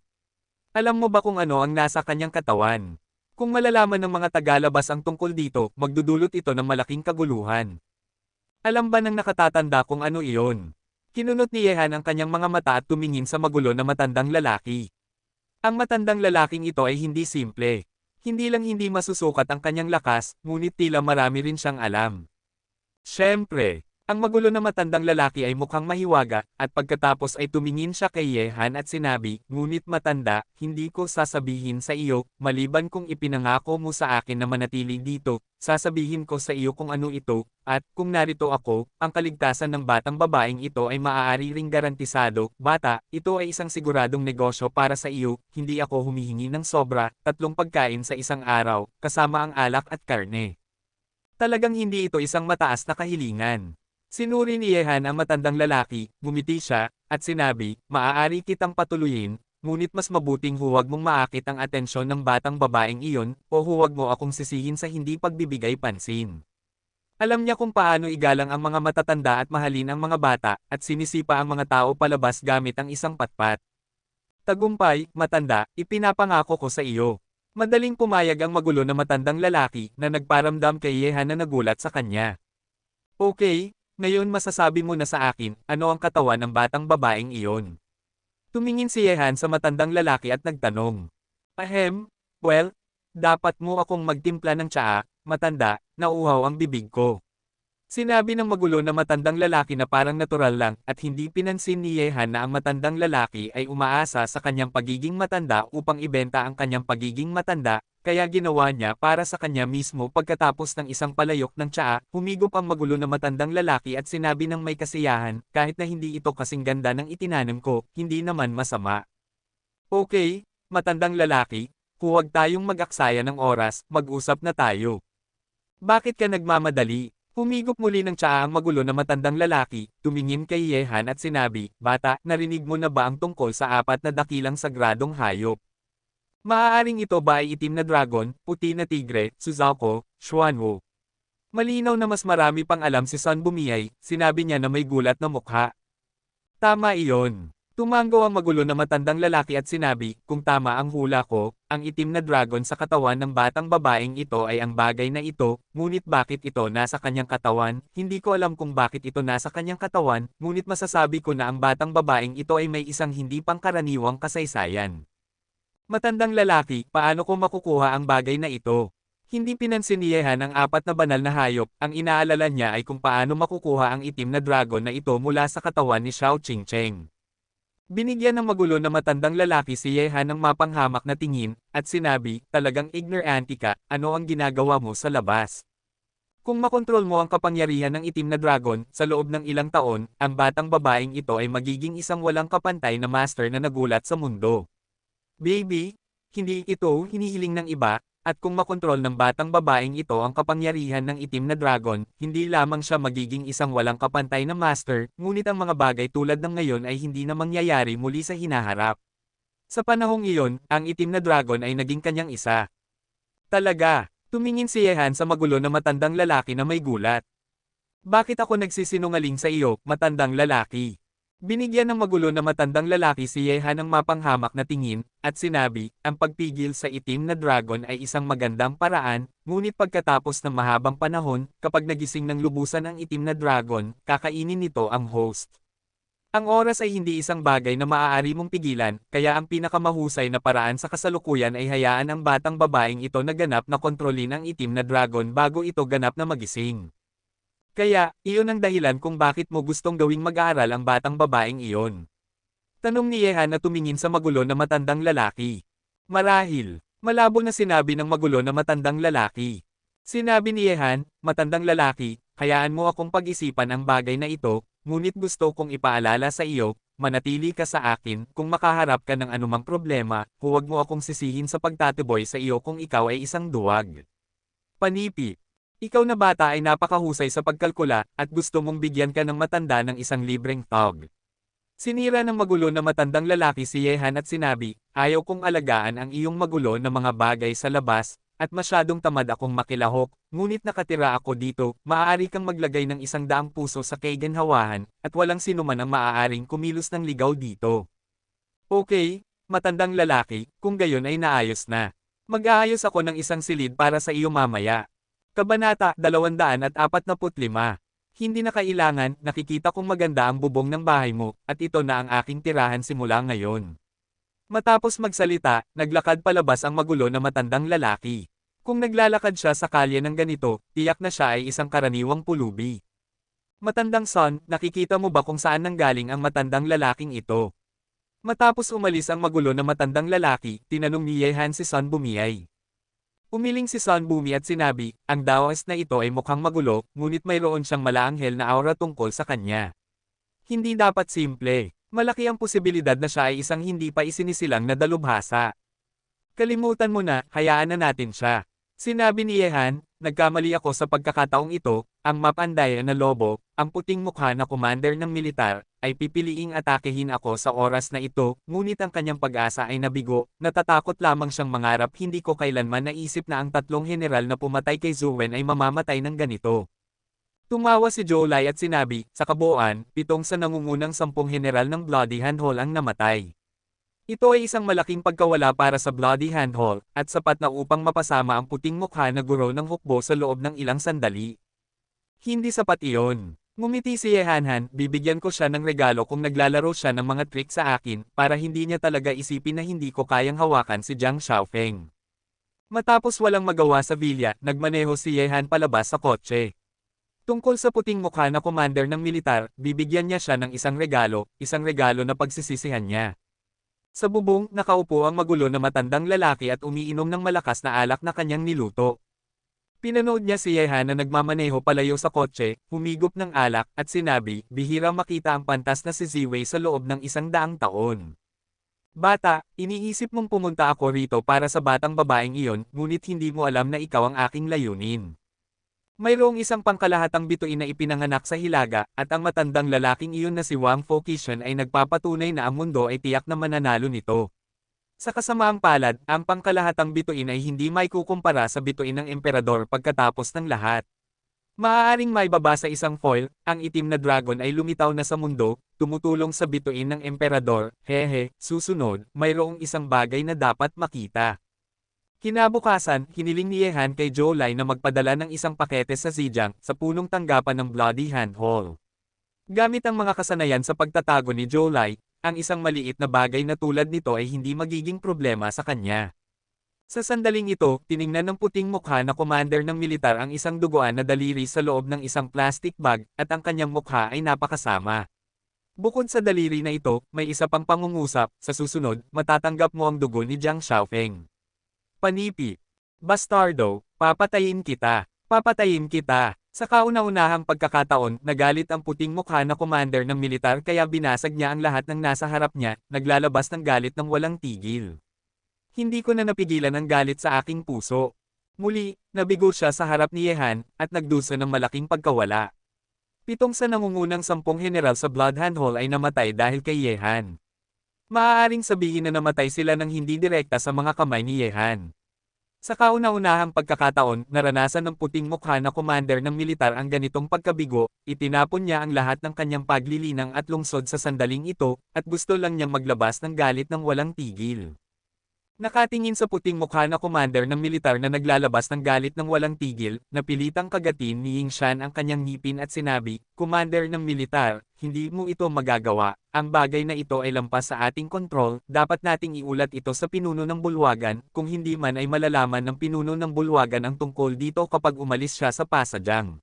Alam mo ba kung ano ang nasa kanyang katawan? Kung malalaman ng mga tagalabas ang tungkol dito, magdudulot ito ng malaking kaguluhan. Alam ba ng nakatatanda kung ano iyon? Kinunot ni Yehan ang kanyang mga mata at tumingin sa magulo na matandang lalaki. Ang matandang lalaking ito ay hindi simple. Hindi lang hindi masusukat ang kanyang lakas, ngunit tila marami rin siyang alam. Siyempre, ang magulo na matandang lalaki ay mukhang mahiwaga, at pagkatapos ay tumingin siya kay Yehan at sinabi, ngunit matanda, hindi ko sasabihin sa iyo, maliban kung ipinangako mo sa akin na manatili dito, sasabihin ko sa iyo kung ano ito, at kung narito ako, ang kaligtasan ng batang babaeng ito ay maaari ring garantisado, bata, ito ay isang siguradong negosyo para sa iyo, hindi ako humihingi ng sobra, 3 pagkain sa isang araw, kasama ang alak at karne. Talagang hindi ito isang mataas na kahilingan. Sinuri ni Yehan ang matandang lalaki, ngumiti siya, at sinabi, maaari kitang patuluyin, ngunit mas mabuting huwag mong maakit ang atensyon ng batang babaeng iyon, o huwag mo akong sisihin sa hindi pagbibigay pansin. Alam niya kung paano igalang ang mga matatanda at mahalin ang mga bata, at sinisipa ang mga tao palabas gamit ang isang patpat. Tagumpay, matanda, ipinapangako ko sa iyo. Madaling pumayag ang magulo na matandang lalaki na nagparamdam kay Yehan na nagulat sa kanya. Okay, ngayon masasabi mo na sa akin, ano ang katawan ng batang babaeng iyon? Tumingin si Yehan sa matandang lalaki at nagtanong. Well, dapat mo akong magtimpla ng tsaa, matanda, nauuhaw ang bibig ko. Sinabi ng magulo na matandang lalaki na parang natural lang at hindi pinansin ni Yehan na ang matandang lalaki ay umaasa sa kanyang pagiging matanda upang ibenta ang kanyang pagiging matanda, kaya ginawa niya para sa kanya mismo pagkatapos ng isang palayok ng tsaa, humigop ang magulo na matandang lalaki at sinabi ng may kasiyahan, kahit na hindi ito kasing ganda ng itinanim ko, hindi naman masama. Okay, matandang lalaki, huwag tayong mag-aksaya ng oras, mag-usap na tayo. Bakit ka nagmamadali? Humigop muli ng tsaa ang magulo na matandang lalaki, tumingin kay Yehan at sinabi, bata, narinig mo na ba ang tungkol sa 4 na dakilang sagradong hayop? Maaaring ito ba ay itim na dragon, puti na tigre, Suzaku, Xuanwu? Malinaw na mas marami pang alam si Sun Bumiyay, sinabi niya na may gulat na mukha. Tama iyon. Tumango ang magulo na matandang lalaki at sinabi, kung tama ang hula ko, ang itim na dragon sa katawan ng batang babaeng ito ay ang bagay na ito, ngunit bakit ito nasa kanyang katawan, hindi ko alam kung bakit ito nasa kanyang katawan, ngunit masasabi ko na ang batang babaeng ito ay may isang hindi pangkaraniwang kasaysayan. Matandang lalaki, paano ko makukuha ang bagay na ito? Hindi pinansin ni Yehan ang 4 na banal na hayop, ang inaalala niya ay kung paano makukuha ang itim na dragon na ito mula sa katawan ni Xiao Qingcheng. Binigyan ng magulo na matandang lalaki si Yehan ng mapanghamak na tingin, at sinabi, talagang ignorante ka, ano ang ginagawa mo sa labas? Kung makontrol mo ang kapangyarihan ng itim na dragon, sa loob ng ilang taon, ang batang babaeng ito ay magiging isang walang kapantay na master na nagulat sa mundo. Baby, hindi ito hinihiling ng iba, at kung makontrol ng batang babaeng ito ang kapangyarihan ng itim na dragon, hindi lamang siya magiging isang walang kapantay na master, ngunit ang mga bagay tulad ng ngayon ay hindi na mangyayari muli sa hinaharap. Sa panahong iyon, ang itim na dragon ay naging kanyang isa. Talaga, tumingin si Yehan sa magulo na matandang lalaki na may gulat. Bakit ako nagsisinungaling sa iyo, matandang lalaki? Binigyan ng magulo na matandang lalaki si Yehan ng mapanghamak na tingin, at sinabi, ang pagpigil sa itim na dragon ay isang magandang paraan, ngunit pagkatapos ng mahabang panahon, kapag nagising ng lubusan ang itim na dragon, kakainin nito ang host. Ang oras ay hindi isang bagay na maaari mong pigilan, kaya ang pinakamahusay na paraan sa kasalukuyan ay hayaan ang batang babaeng ito na ganap na kontrolin ang itim na dragon bago ito ganap na magising. Kaya, iyon ang dahilan kung bakit mo gustong gawing mag-aaral ang batang babaeng iyon. Tanong ni Yehan na tumingin sa magulo na matandang lalaki. Marahil, malabo na sinabi ng magulo na matandang lalaki. Sinabi ni Yehan, matandang lalaki, hayaan mo akong pag-isipan ang bagay na ito, ngunit gusto kong ipaalala sa iyo, manatili ka sa akin, kung makaharap ka ng anumang problema, huwag mo akong sisihin sa pagtatiboy sa iyo kung ikaw ay isang duwag. Panipi. Ikaw na bata ay napakahusay sa pagkalkula, at gusto mong bigyan ka ng matanda ng isang libreng tog. Sinira ng magulo na matandang lalaki si Yehan at sinabi, ayaw kong alagaan ang iyong magulo na mga bagay sa labas, at masyadong tamad akong makilahok, ngunit nakatira ako dito, maaari kang maglagay ng 100 puso sa kaiganhawahan, at walang sinuman ang maaaring kumilos ng ligaw dito. Okay, matandang lalaki, kung gayon ay naayos na. Mag-aayos ako ng isang silid para sa iyo mamaya. Kabanata 245. Hindi na kailangan, nakikita kong maganda ang bubong ng bahay mo, at ito na ang aking tirahan simula ngayon. Matapos magsalita, naglakad palabas ang magulo na matandang lalaki. Kung naglalakad siya sa kalye ng ganito, tiyak na siya ay isang karaniwang pulubi. Matandang son, nakikita mo ba kung saan nanggaling ang matandang lalaking ito? Matapos umalis ang magulo na matandang lalaki, tinanong ni Yehan si Son Bumiyay. Umiling si Son Bumi at sinabi, ang daos na ito ay mukhang magulo, ngunit mayroon siyang malaanghel na aura tungkol sa kanya. Hindi dapat simple. Malaki ang posibilidad na siya ay isang hindi pa isinisilang na dalubhasa. Kalimutan mo na, hayaan na natin siya. Sinabi ni Yehan, nagkamali ako sa pagkakataong ito, ang mapandaya na lobo, ang puting mukha na commander ng militar, ay pipiliing atakehin ako sa oras na ito, ngunit ang kanyang pag-asa ay nabigo, natatakot lamang siyang mangarap hindi ko kailanman naisip na ang 3 general na pumatay kay Zuwen ay mamamatay ng ganito. Tumawa si Jolai at sinabi, sa kabuuan, 7 sa nangungunang 10 general ng Bloody Handhole ang namatay. Ito ay isang malaking pagkawala para sa Bloody Handhole, at sapat na upang mapasama ang puting mukha na guro ng hukbo sa loob ng ilang sandali. Hindi sapat iyon. Ngumiti si Yehanhan, bibigyan ko siya ng regalo kung naglalaro siya ng mga trick sa akin, para hindi niya talaga isipin na hindi ko kayang hawakan si Jiang Xiaofeng. Matapos walang magawa sa villa, nagmaneho si Yehan palabas sa kotse. Tungkol sa puting mukha na commander ng militar, bibigyan niya siya ng isang regalo na pagsisisihan niya. Sa bubong, nakaupo ang magulo na matandang lalaki at umiinom ng malakas na alak na kanyang niluto. Pinanood niya si Yehan na nagmamaneho palayo sa kotse, humigop ng alak, at sinabi, bihira makita ang pantas na si Ziwei sa loob ng 100 taon. Bata, iniisip mong pumunta ako rito para sa batang babaeng iyon, ngunit hindi mo alam na ikaw ang aking layunin. Mayroong isang pangkalahatang bituin na ipinanganak sa Hilaga, at ang matandang lalaking iyon na si Wang Fokishan ay nagpapatunay na ang mundo ay tiyak na mananalo nito. Sa kasamaang palad, ang pangkalahatang bituin ay hindi maikukumpara sa bituin ng emperador pagkatapos ng lahat. Maaaring maibaba sa isang foil, ang itim na dragon ay lumitaw na sa mundo, tumutulong sa bituin ng emperador, susunod, mayroong isang bagay na dapat makita. Kinabukasan, hiniling ni Yehan kay Jolai na magpadala ng isang pakete sa Zhejiang, sa punong tanggapan ng Bloody Handhole. Gamit ang mga kasanayan sa pagtatago ni Jolai, ang isang maliit na bagay na tulad nito ay hindi magiging problema sa kanya. Sa sandaling ito, tiningnan ng puting mukha na commander ng militar ang isang duguan na daliri sa loob ng isang plastic bag, at ang kanyang mukha ay napakasama. Bukod sa daliri na ito, may isa pang pangungusap, sa susunod, matatanggap mo ang dugo ni Jiang Xiaofeng. Panipi. Bastardo, papatayin kita. Papatayin kita. Sa kauna-unahang pagkakataon, nagalit ang puting mukha na commander ng militar kaya binasag niya ang lahat ng nasa harap niya, naglalabas ng galit ng walang tigil. Hindi ko na napigilan ang galit sa aking puso. Muli, nabigo siya sa harap ni Yehan, at nagdusa ng malaking pagkawala. 7 sa nangungunang 10 general sa Blood Handhole ay namatay dahil kay Yehan. Maaaring sabihin na namatay sila ng hindi direkta sa mga kamay ni Yehan. Sa kauna-unahang pagkakataon, naranasan ng puting mukha na commander ng militar ang ganitong pagkabigo, itinapon niya ang lahat ng kanyang paglilinang at lungsod sa sandaling ito, at gusto lang niyang maglabas ng galit ng walang tigil. Nakatingin sa puting mukha na commander ng militar na naglalabas ng galit ng walang tigil, napilitang kagatin ni Yingshan ang kanyang ngipin at sinabi, Commander ng militar, hindi mo ito magagawa, ang bagay na ito ay lampas sa ating kontrol, dapat nating iulat ito sa pinuno ng bulwagan, kung hindi man ay malalaman ng pinuno ng bulwagan ang tungkol dito kapag umalis siya sa Pasadyang.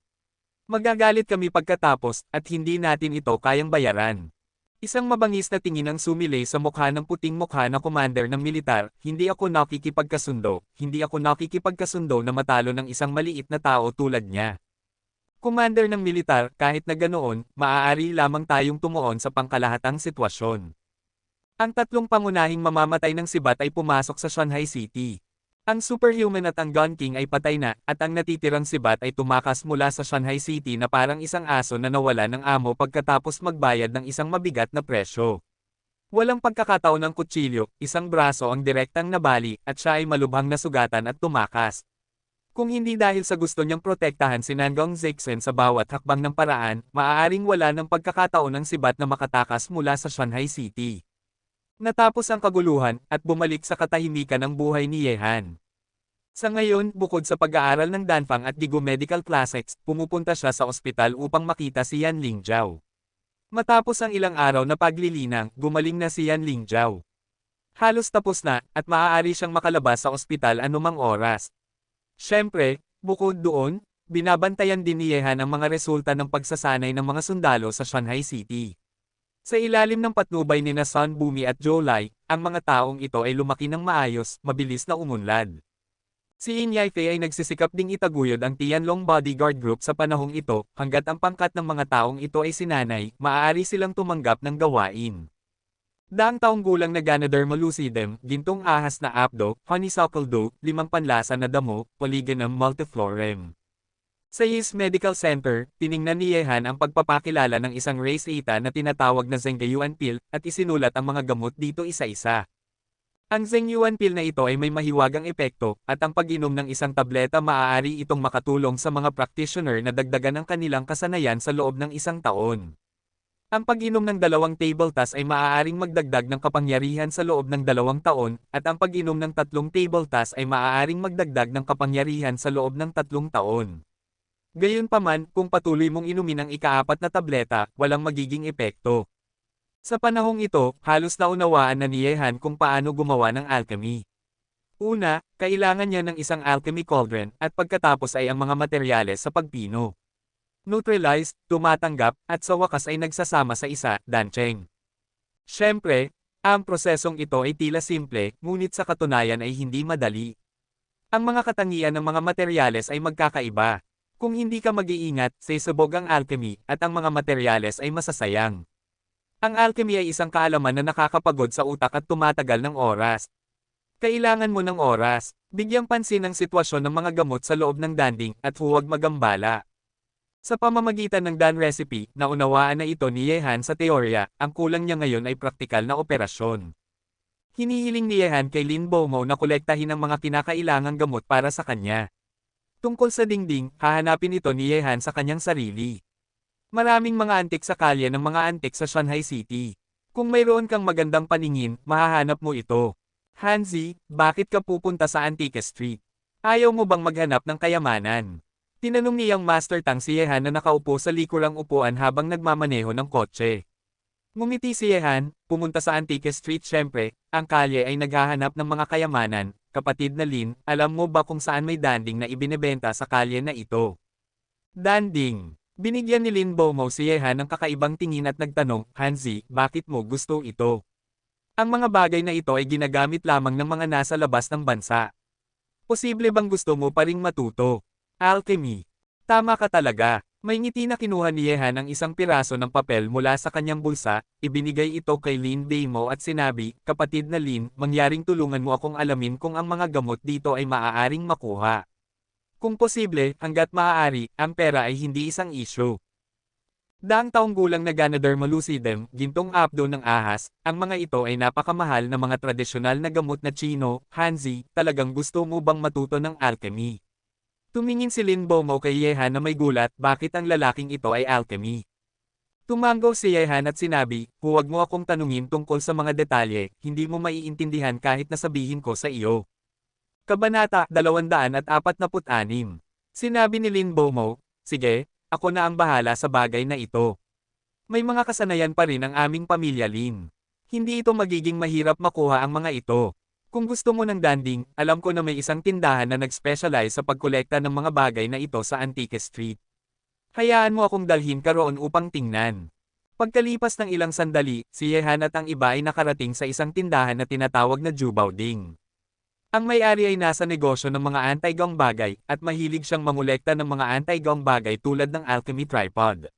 Magagalit kami pagkatapos, at hindi natin ito kayang bayaran. Isang mabangis na tingin ang sumilay sa mukha ng puting mukha na commander ng militar, hindi ako nakikipagkasundo na matalo ng isang maliit na tao tulad niya. Commander ng militar, kahit na ganoon, maaari lamang tayong tumuon sa pangkalahatang sitwasyon. Ang 3 pangunahing mamamatay ng sibat ay pumasok sa Shanghai City. Ang Superhuman at ang Gun King ay patay na, at ang natitirang sibat ay tumakas mula sa Shanghai City na parang isang aso na nawala ng amo pagkatapos magbayad ng isang mabigat na presyo. Walang pagkakataon ng kutsilyo, isang braso ang direktang nabali, at siya ay malubhang nasugatan at tumakas. Kung hindi dahil sa gusto niyang protektahan si Nangong Zexen sa bawat hakbang ng paraan, maaaring wala ng pagkakataon ng sibat na makatakas mula sa Shanghai City. Natapos ang kaguluhan, at bumalik sa katahimikan ang buhay ni Yehan. Sa ngayon, bukod sa pag-aaral ng Danfang at Digo Medical Classics, pumupunta siya sa ospital upang makita si Yan Lingjiao. Matapos ang ilang araw na paglilinang, gumaling na si Yan Lingjiao. Halos tapos na, at maaari siyang makalabas sa ospital anumang oras. Siyempre, bukod doon, binabantayan din ni Yehan ang mga resulta ng pagsasanay ng mga sundalo sa Shanghai City. Sa ilalim ng patnubay ni Sun Bumi at Zhou Lai, ang mga taong ito ay lumaki ng maayos, mabilis na umunlad. Si Yin Yaifei ay nagsisikap ding itaguyod ang Tianlong Bodyguard Group sa panahong ito, hanggat ang pangkat ng mga taong ito ay sinanay, maaari silang tumanggap ng gawain. Daang taong gulang na Ganoderma lucidum, gintong ahas na apdo, honeysuckle doe, 5 panlasa na damo, Polygonum multiflorem. Sa Yis Medical Center, tiningnan ni Yehan ang pagpapakilala ng isang race eta na tinatawag na Zhengyuan pill, at isinulat ang mga gamot dito isa-isa. Ang Zhengyuan pill na ito ay may mahiwagang epekto, at ang pag-inom ng isang tableta maaari itong makatulong sa mga practitioner na dagdagan ang kanilang kasanayan sa loob ng isang taon. Ang pag-inom ng 2 tabletas ay maaaring magdagdag ng kapangyarihan sa loob ng 2 taon, at ang pag-inom ng 3 tabletas ay maaaring magdagdag ng kapangyarihan sa loob ng 3 taon. Gayunpaman, kung patuloy mong inumin ang ika-4 na tableta, walang magiging epekto. Sa panahong ito, halos naunawaan na ni Yehan kung paano gumawa ng alchemy. Una, kailangan niya ng isang alchemy cauldron, at pagkatapos ay ang mga materyales sa pagpino. Neutralized, tumatanggap, at sa wakas ay nagsasama sa isa, dancheng. Siyempre, ang prosesong ito ay tila simple, ngunit sa katunayan ay hindi madali. Ang mga katangian ng mga materyales ay magkakaiba. Kung hindi ka mag-iingat, sasabog ang alchemy, at ang mga materyales ay masasayang. Ang alchemy ay isang kaalaman na nakakapagod sa utak at tumatagal ng oras. Kailangan mo ng oras, bigyang pansin ang sitwasyon ng mga gamot sa loob ng danding, at huwag magambala. Sa pamamagitan ng Dan recipe, naunawaan na ito ni Yehan sa teorya, ang kulang niya ngayon ay praktikal na operasyon. Hinihiling ni Yehan kay Lin Bomo na kolektahin ang mga kinakailangang gamot para sa kanya. Tungkol sa dingding, hahanapin ito ni Yehan sa kanyang sarili. Maraming mga antik sa kalye ng mga antik sa Shanghai City. Kung mayroon kang magandang paningin, mahahanap mo ito. Hanzi, bakit ka pupunta sa Antique Street? Ayaw mo bang maghanap ng kayamanan? Tinanong niyang Master Tang si Yehan na nakaupo sa likurang upuan habang nagmamaneho ng kotse. Ngumiti si Yehan, pumunta sa Antique Street syempre, ang kalye ay naghahanap ng mga kayamanan. Kapatid na Lin, alam mo ba kung saan may danding na ibinebenta sa kalye na ito? Danding. Binigyan ni Lin Bomo si Yehan ng kakaibang tingin at nagtanong, Hanzi, bakit mo gusto ito? Ang mga bagay na ito ay ginagamit lamang ng mga nasa labas ng bansa. Posible bang gusto mo pa ring matuto? Alchemy. Tama ka talaga. May ngiti na kinuha ni Yehan ang isang piraso ng papel mula sa kanyang bulsa, ibinigay ito kay Lin Bomo at sinabi, kapatid na Lin, mangyaring tulungan mo akong alamin kung ang mga gamot dito ay maaaring makuha. Kung posible, hanggat maaari, ang pera ay hindi isang issue. Daang taong gulang na Ganoderma lucidum, gintong apdo ng ahas, ang mga ito ay napakamahal na mga tradisyonal na gamot na Chino, Hanzi, talagang gusto mo bang matuto ng alchemy? Tumingin si Lin Bomo kay Yehan na may gulat, bakit ang lalaking ito ay alchemy? Tumango si Yehan at sinabi, huwag mo akong tanungin tungkol sa mga detalye, hindi mo maiintindihan kahit nasabihin ko sa iyo. Kabanata 246. Sinabi ni Lin Bomo, sige, ako na ang bahala sa bagay na ito. May mga kasanayan pa rin ang aming pamilya Lin. Hindi ito magiging mahirap makuha ang mga ito. Kung gusto mo ng danding, alam ko na may isang tindahan na nag-specialize sa pagkolekta ng mga bagay na ito sa Antique Street. Hayaan mo akong dalhin ka roon upang tingnan. Pagkalipas ng ilang sandali, si Yehan at ang iba ay nakarating sa isang tindahan na tinatawag na Jubaoding. Ang may-ari ay nasa negosyo ng mga anti-gong bagay, at mahilig siyang mangolekta ng mga anti-gong bagay tulad ng alchemy tripod.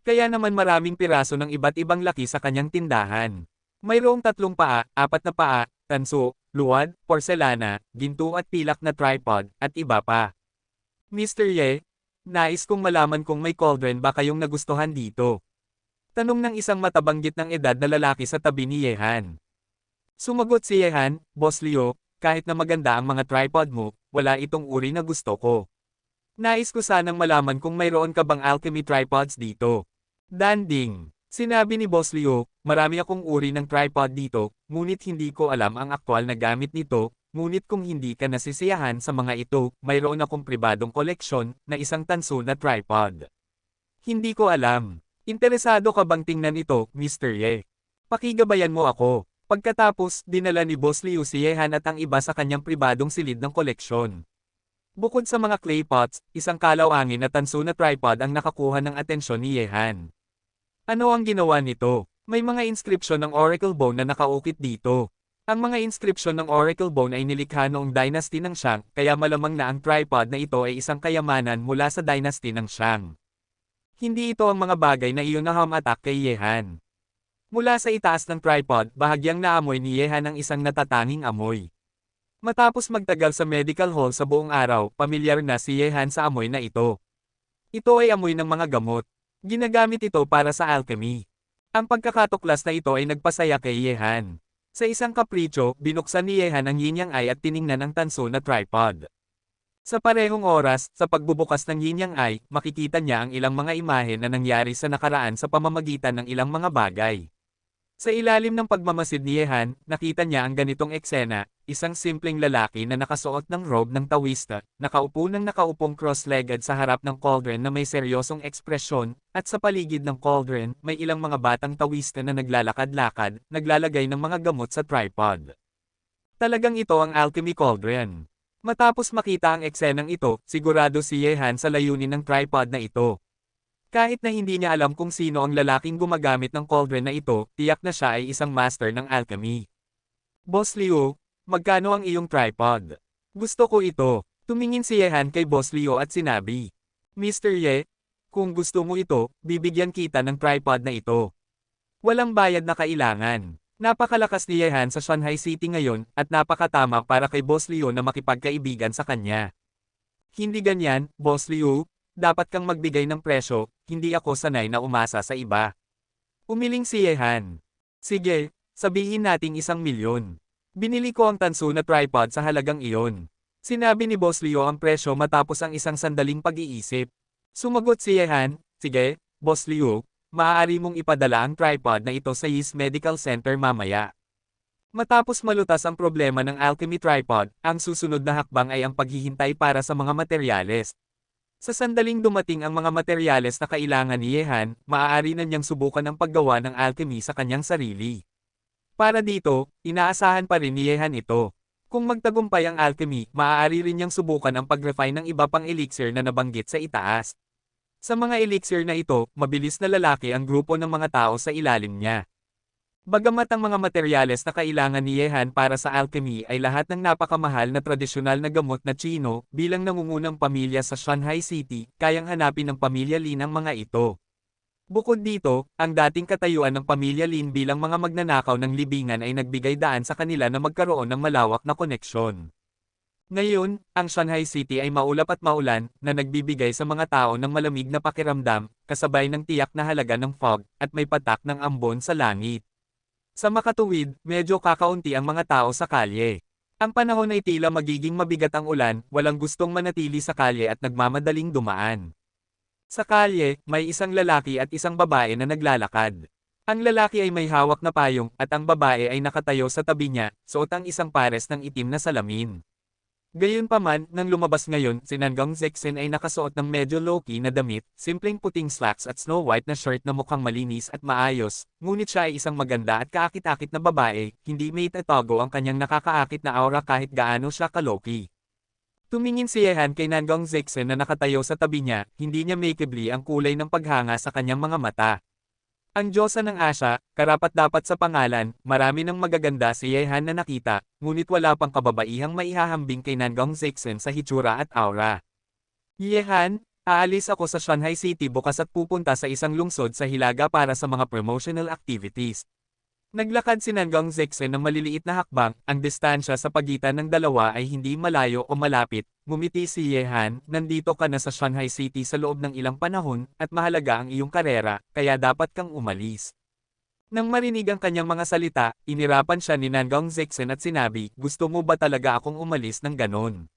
Kaya naman maraming piraso ng iba't ibang laki sa kanyang tindahan. Mayroong 3 paa, 4 na paa, tanso, luwad, porselana, ginto at pilak na tripod, at iba pa. Mr. Ye, nais kong malaman kung may cauldron ba kayong nagustuhan dito. Tanong ng isang matabanggit ng edad na lalaki sa tabi ni Yehan. Sumagot si Yehan, Boss Leo, kahit na maganda ang mga tripod mo, wala itong uri na gusto ko. Nais ko sanang malaman kung mayroon ka bang Alchemy tripods dito. Danding. Sinabi ni Boss Leo, marami akong uri ng tripod dito, ngunit hindi ko alam ang aktwal na gamit nito, ngunit kung hindi ka nasisiyahan sa mga ito, mayroon akong pribadong koleksyon na isang tanso na tripod. Hindi ko alam. Interesado ka bang tingnan ito, Mr. Ye? Pakigabayan mo ako. Pagkatapos, dinala ni Boss Leo si Yehan at ang iba sa kanyang pribadong silid ng koleksyon. Bukod sa mga clay pots, isang kalawangin na tanso na tripod ang nakakuha ng atensyon ni Yehan. Ano ang ginawa nito? May mga inskripsyon ng Oracle Bone na nakaukit dito. Ang mga inskripsyon ng Oracle Bone ay nilikha noong dynasty ng Shang, kaya malamang na ang tripod na ito ay isang kayamanan mula sa dynasty ng Shang. Hindi ito ang mga bagay na iyon na hamatak kay Yehan. Mula sa itaas ng tripod, bahagyang naamoy ni Yehan ang isang natatanging amoy. Matapos magtagal sa medical hall sa buong araw, pamilyar na si Yehan sa amoy na ito. Ito ay amoy ng mga gamot. Ginagamit ito para sa alchemy. Ang pagkakatuklas na ito ay nagpasaya kay Yehan. Sa isang kapritsyo, binuksan ni Yehan ang yin yang eye at tiningnan ang tanso na tripod. Sa parehong oras, sa pagbubukas ng yin yang eye, makikita niya ang ilang mga imahe na nangyari sa nakaraan sa pamamagitan ng ilang mga bagay. Sa ilalim ng pagmamasid ni Yehan, nakita niya ang ganitong eksena, isang simpleng lalaki na nakasuot ng robe ng Taoista, nakaupo ng nakaupong cross-legged sa harap ng cauldron na may seryosong ekspresyon, at sa paligid ng cauldron, may ilang mga batang Taoista na naglalakad-lakad, naglalagay ng mga gamot sa tripod. Talagang ito ang alchemy cauldron. Matapos makita ang eksenang ito, sigurado si Yehan sa layunin ng tripod na ito. Kahit na hindi niya alam kung sino ang lalaking gumagamit ng cauldron na ito, tiyak na siya ay isang master ng alchemy. Boss Leo, magkano ang iyong tripod? Gusto ko ito. Tumingin si Yehan kay Boss Leo at sinabi, Mr. Ye, kung gusto mo ito, bibigyan kita ng tripod na ito. Walang bayad na kailangan. Napakalakas ni Yehan sa Shanghai City ngayon, at napakatama para kay Boss Leo na makipagkaibigan sa kanya. Hindi ganyan, Boss Leo. Dapat kang magbigay ng presyo, hindi ako sanay na umasa sa iba. Umiling si Yehan. Sige, sabihin nating 1,000,000. Binili ko ang tanso na tripod sa halagang iyon. Sinabi ni Boss Leo ang presyo matapos ang isang sandaling pag-iisip. Sumagot si Yehan, sige, Boss Leo, maaari mong ipadala ang tripod na ito sa Yis Medical Center mamaya. Matapos malutas ang problema ng alchemy tripod, ang susunod na hakbang ay ang paghihintay para sa mga materyales. Sa sandaling dumating ang mga materyales na kailangan ni Yehan, maaari na niyang subukan ang paggawa ng alchemy sa kanyang sarili. Para dito, inaasahan pa rin ni Yehan ito. Kung magtagumpay ang alchemy, maaari rin niyang subukan ang pag-refine ng iba pang elixir na nabanggit sa itaas. Sa mga elixir na ito, mabilis na lalaki ang grupo ng mga tao sa ilalim niya. Bagamat ang mga materyales na kailangan ni Yehan para sa alchemy ay lahat ng napakamahal na tradisyonal na gamot na Chino, bilang nangungunang pamilya sa Shanghai City, kayang hanapin ng pamilya Lin ang mga ito. Bukod dito, ang dating katayuan ng pamilya Lin bilang mga magnanakaw ng libingan ay nagbigay daan sa kanila na magkaroon ng malawak na koneksyon. Ngayon, ang Shanghai City ay maulap at maulan, na nagbibigay sa mga tao ng malamig na pakiramdam, kasabay ng tiyak na halaga ng fog, at may patak ng ambon sa langit. Sa makatuwid, medyo kakaunti ang mga tao sa kalye. Ang panahon ay tila magiging mabigat ang ulan, walang gustong manatili sa kalye at nagmamadaling dumaan. Sa kalye, may isang lalaki at isang babae na naglalakad. Ang lalaki ay may hawak na payong, at ang babae ay nakatayo sa tabi niya, suot ang isang pares ng itim na salamin. Gayunpaman, nang lumabas ngayon, si Nangang Zeksen ay nakasuot ng medyo low-key na damit, simpleng puting slacks at snow white na shirt na mukhang malinis at maayos, ngunit siya ay isang maganda at kaakit-akit na babae, hindi may itatago ang kanyang nakakaakit na aura kahit gaano siya ka-low-key. Tumingin si Yehan kay Nangang Zeksen na nakatayo sa tabi niya, hindi niya makeably ang kulay ng paghanga sa kanyang mga mata. Ang Diyosa ng Asya, karapat-dapat sa pangalan, marami ng magaganda si Yehan na nakita, ngunit wala pang kababaihang maihahambing kay Nangang Zeksen sa hitsura at aura. Yehan, aalis ako sa Shanghai City bukas at pupunta sa isang lungsod sa Hilaga para sa mga promotional activities. Naglakad si Nangang Zeksen ng maliliit na hakbang, ang distansya sa pagitan ng dalawa ay hindi malayo o malapit. Ngumiti si Yehan, nandito ka na sa Shanghai City sa loob ng ilang panahon, at mahalaga ang iyong karera, kaya dapat kang umalis. Nang marinig ang kanyang mga salita, inirapan siya ni Nangang Zeksen at sinabi, gusto mo ba talaga akong umalis ng ganon?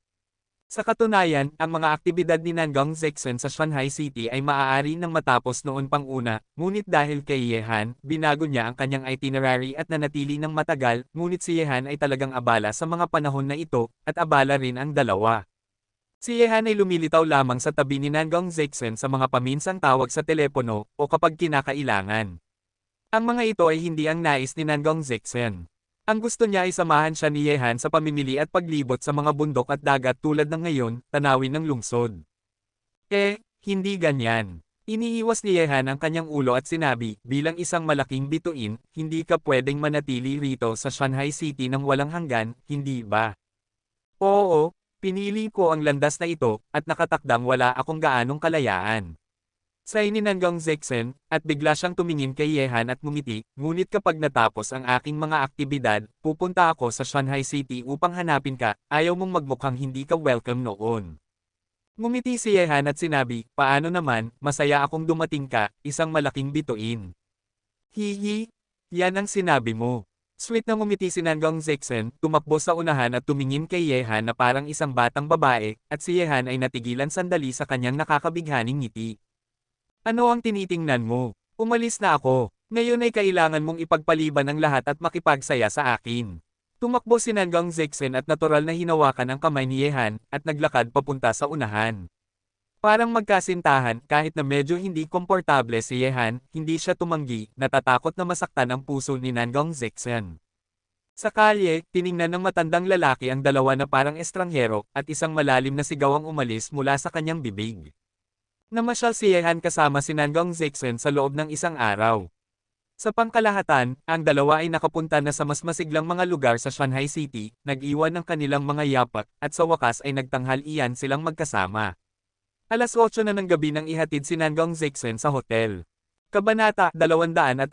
Sa katunayan, ang mga aktibidad ni Nangang Zeksen sa Shanghai City ay maaari nang matapos noon pang una, ngunit dahil kay Yehan, binago niya ang kanyang itinerary at nanatili ng matagal, ngunit si Yehan ay talagang abala sa mga panahon na ito, at abala rin ang dalawa. Si Yehan ay lumilitaw lamang sa tabi ni Nangang Zeksen sa mga paminsang tawag sa telepono, o kapag kinakailangan. Ang mga ito ay hindi ang nais ni Nangang Zeksen. Ang gusto niya ay samahan siya ni Yehan sa pamimili at paglibot sa mga bundok at dagat tulad ng ngayon, tanawin ng lungsod. Hindi ganyan. Iniiwas ni Yehan ang kanyang ulo at sinabi, bilang isang malaking bituin, hindi ka pwedeng manatili rito sa Shanghai City ng walang hanggan, hindi ba? Oo, pinili ko ang landas na ito, at nakatakdang wala akong gaanong kalayaan. Say ni Nangang Zeksen, at bigla siyang tumingin kay Yehan at ngumiti, ngunit kapag natapos ang aking mga aktibidad, pupunta ako sa Shanghai City upang hanapin ka, ayaw mong magmukhang hindi ka welcome noon. Ngumiti si Yehan at sinabi, paano naman, masaya akong dumating ka, isang malaking bituin. Hihi, yan ang sinabi mo. Sweet na ngumiti si Nangang Zeksen, tumakbo sa unahan at tumingin kay Yehan na parang isang batang babae, at si Yehan ay natigilan sandali sa kanyang nakakabighaning ngiti. Ano ang tinitingnan mo? Umalis na ako. Ngayon ay kailangan mong ipagpaliban ang lahat at makipagsaya sa akin. Tumakbo si Nangang Zeksen at natural na hinawakan ang kamay ni Yehan, at naglakad papunta sa unahan. Parang magkasintahan, kahit na medyo hindi komportable si Yehan, hindi siya tumanggi, natatakot na masaktan ang puso ni Nangang Zeksen. Sa kalye, tiningnan ng matandang lalaki ang dalawa na parang estranghero, at isang malalim na sigaw ang umalis mula sa kanyang bibig. Namasyal si Yehan kasama si Nangang Zeksen sa loob ng isang araw. Sa pangkalahatan, ang dalawa ay nakapunta na sa mas masiglang mga lugar sa Shanghai City, nag-iwan ng kanilang mga yapak, at sa wakas ay nagtanghal-iyan silang magkasama. Alas 8 na ng gabi nang ihatid si Nangang Zeksen sa hotel. Kabanata 247.